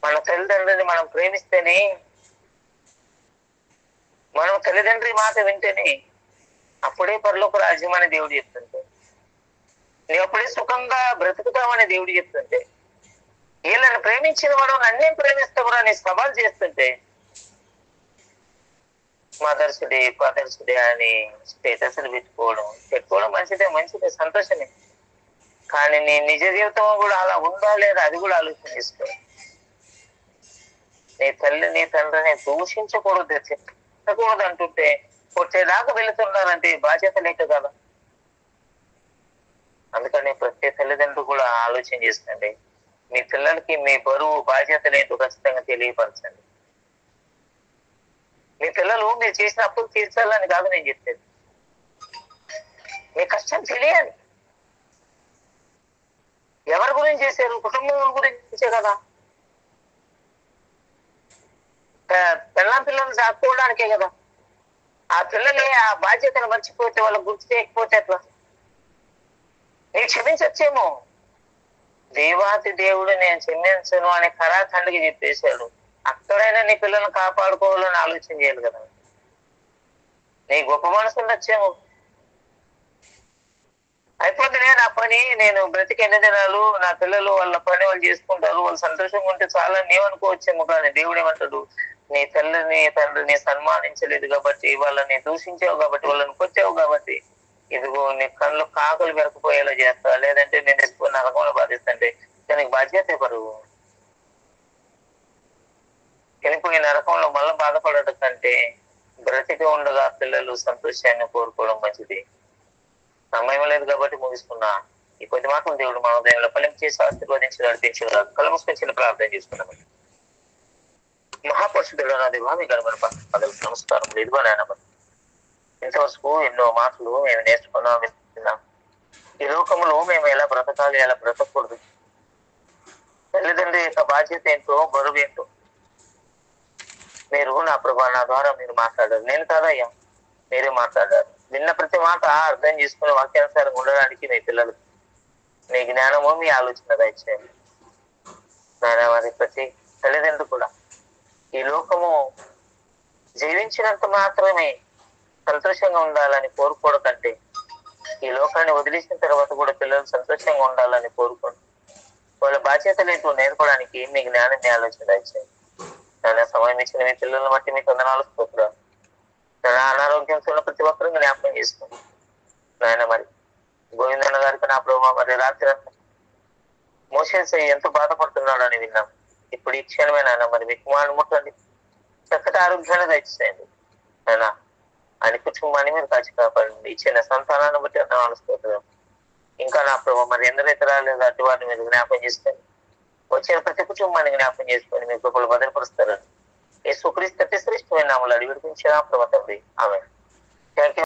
మన తల్లిదండ్రులని మనం ప్రేమిస్తేనే, మనం తల్లిదండ్రి మాట వింటేనే అప్పుడే పరలోక రాజ్యం అని దేవుడు చెప్తుంటే, నువ్వు అప్పుడే సుఖంగా బ్రతుకుతామని దేవుడు చెప్తుంటే, వీళ్ళని ప్రేమించిన వాడు నన్నేం ప్రేమిస్తావురా అని సవాల్ చేస్తుంటే, మదర్స్ డే ఫాదర్స్ డే అని స్టేటస్లు పెట్టుకోవడం మంచిదే సంతోషమే. కానీ నీ నిజ జీవితం కూడా అలా ఉందా లేదా అది కూడా ఆలోచన చేసుకో. నీ తల్లి నీ తండ్రిని దూషించకూడదు, చెప్పకూడదు అంటుంటే కొట్టేదాకా వెళుతున్నారంటే బాధ్యత లేక కదా. అందుకని ప్రతి తల్లిదండ్రులు కూడా ఆలోచన చేస్తుంది, మీ పిల్లలకి మీ బరువు బాధ్యతలు ఏంటో ఖచ్చితంగా తెలియపరచండి. మీ పిల్లలు మీరు చేసిన అప్పులు తీర్చాలని కాదు నేను చెప్పేది, మీ కష్టం తెలియాలి. ఎవరి గురించి చేశారు? కుటుంబం గురించే కదా. పిల్లల్ని సాక్కోవడానికే కదా. ఆ పిల్లలే ఆ బాధ్యతను మర్చిపోతే, వాళ్ళకి గుర్తు చేయకపోతే ఎట్లా? నేను క్షమించచ్చేమో, దేవాతి దేవుడు నేను క్షమించను అని ఖరాఖండికి చెప్పేశాడు. అక్కడైనా నీ పిల్లల్ని కాపాడుకోవాలని ఆలోచన చేయాలి కదా. నీ గొప్ప మనసు ఉండొచ్చేమో, అయిపోతుంది నా పని, నేను బ్రతికి ఎన్ని దినాలు, నా పిల్లలు వాళ్ళ పని వాళ్ళు చేసుకుంటారు, వాళ్ళు సంతోషంగా ఉంటే చాలా నీవనుకోవచ్చేమో. కానీ దేవుడు ఏమంటాడు, నీ తల్లిని తండ్రిని సన్మానించలేదు కాబట్టి, వాళ్ళని దూషించావు కాబట్టి, వాళ్ళని కొట్టావు కాబట్టి, ఇదిగో నీ కళ్ళు కాకులు వెరకపోయేలా చేస్తా, లేదంటే నేను ఎక్కువ నరకంలో బాధిస్తుంటే దానికి బాధ్యత పరువు. చనిపోయి నరకంలో మళ్ళీ బాధపడటం కంటే బ్రతికి ఉండగా పిల్లలు సంతోషాన్ని కోరుకోవడం మంచిది. సమయం లేదు కాబట్టి ముగిస్తున్నా. ఈ కొద్ది మాత్రం దేవుడు మన ఉదయంలో ఫలింపు చేసి ఆశీర్వదించి నడిపించారు. కళ్ళు మూసుకొని ప్రార్థన చేసుకున్నాం. మహాపరుషుడు నాది మీ గణపతి పదవి నమస్కారం. ఇదిగో నాయన, ఇంతవరకు ఎన్నో మాటలు మేము నేర్చుకున్నాం, విన్నాం. ఈ లోకంలో మేము ఎలా బ్రతకాలి, ఎలా బ్రతకూడదు, తల్లిదండ్రి యొక్క బాధ్యత ఏంటో, బరువు ఏంటో మీరు నా ప్రభా నా ద్వారా మీరు మాట్లాడారు. నేను కాదయ్యా, మీరే మాట్లాడారు. విన్న ప్రతి మాట అర్థం చేసుకుని వాక్యానుసారంగా ఉండడానికి మీ పిల్లలు మీ జ్ఞానము మీ ఆలోచన దయచేయండి. మరి ప్రతి తల్లిదండ్రులు కూడా ఈ లోకము జీవించినంత మాత్రమే సంతోషంగా ఉండాలని కోరుకోవడం కంటే, ఈ లోకాన్ని వదిలేసిన తర్వాత కూడా పిల్లలు సంతోషంగా ఉండాలని కోరుకోండి. వాళ్ళ బాధ్యతలు ఏంటో నేర్పడానికి మీ జ్ఞానాన్ని ఆలోచన దయచేయండి. నా సమయం ఇచ్చిన మీ పిల్లలను బట్టి మీకు వందనాలు, స్తోత్రాలు. నా అనారోగ్యంతో ఉన్న ప్రతి ఒక్కరూ జ్ఞాపకం చేసుకోండి నాయన. మరి గోవిందన్న గారికి నా ప్రభావ మరి రాత్రి మోషన్స్ ఎంతో బాధపడుతున్నాడు అని విన్నాం. ఇప్పుడు ఈ క్షణమే నాయన మరి మీ కుమారుని ముట్టండి, చక్కటి ఆరోగ్యాన్ని దయచేయండి నాయన. ఆయన కుటుంబాన్ని మీరు కాచి కాపాడండి. ఇచ్చిన సంతానాన్ని బట్టి వందనాలు, స్తోత్రాలు. ఇంకా నా ప్రభావ మరి ఎందరైతే రాలేదు అటు వారిని మీరు జ్ఞాపకం చేసుకోండి. వచ్చిన ప్రతి కుటుంబాన్ని జ్ఞాపకం చేసుకొని మీ కృపలు భద్రపరుస్తారని యేసుక్రీస్తు శ్రేష్టమైన నామములో అడిగి విడిపించిన ప్రభు తండ్రి, ఆమేన్. థాంక్యూ.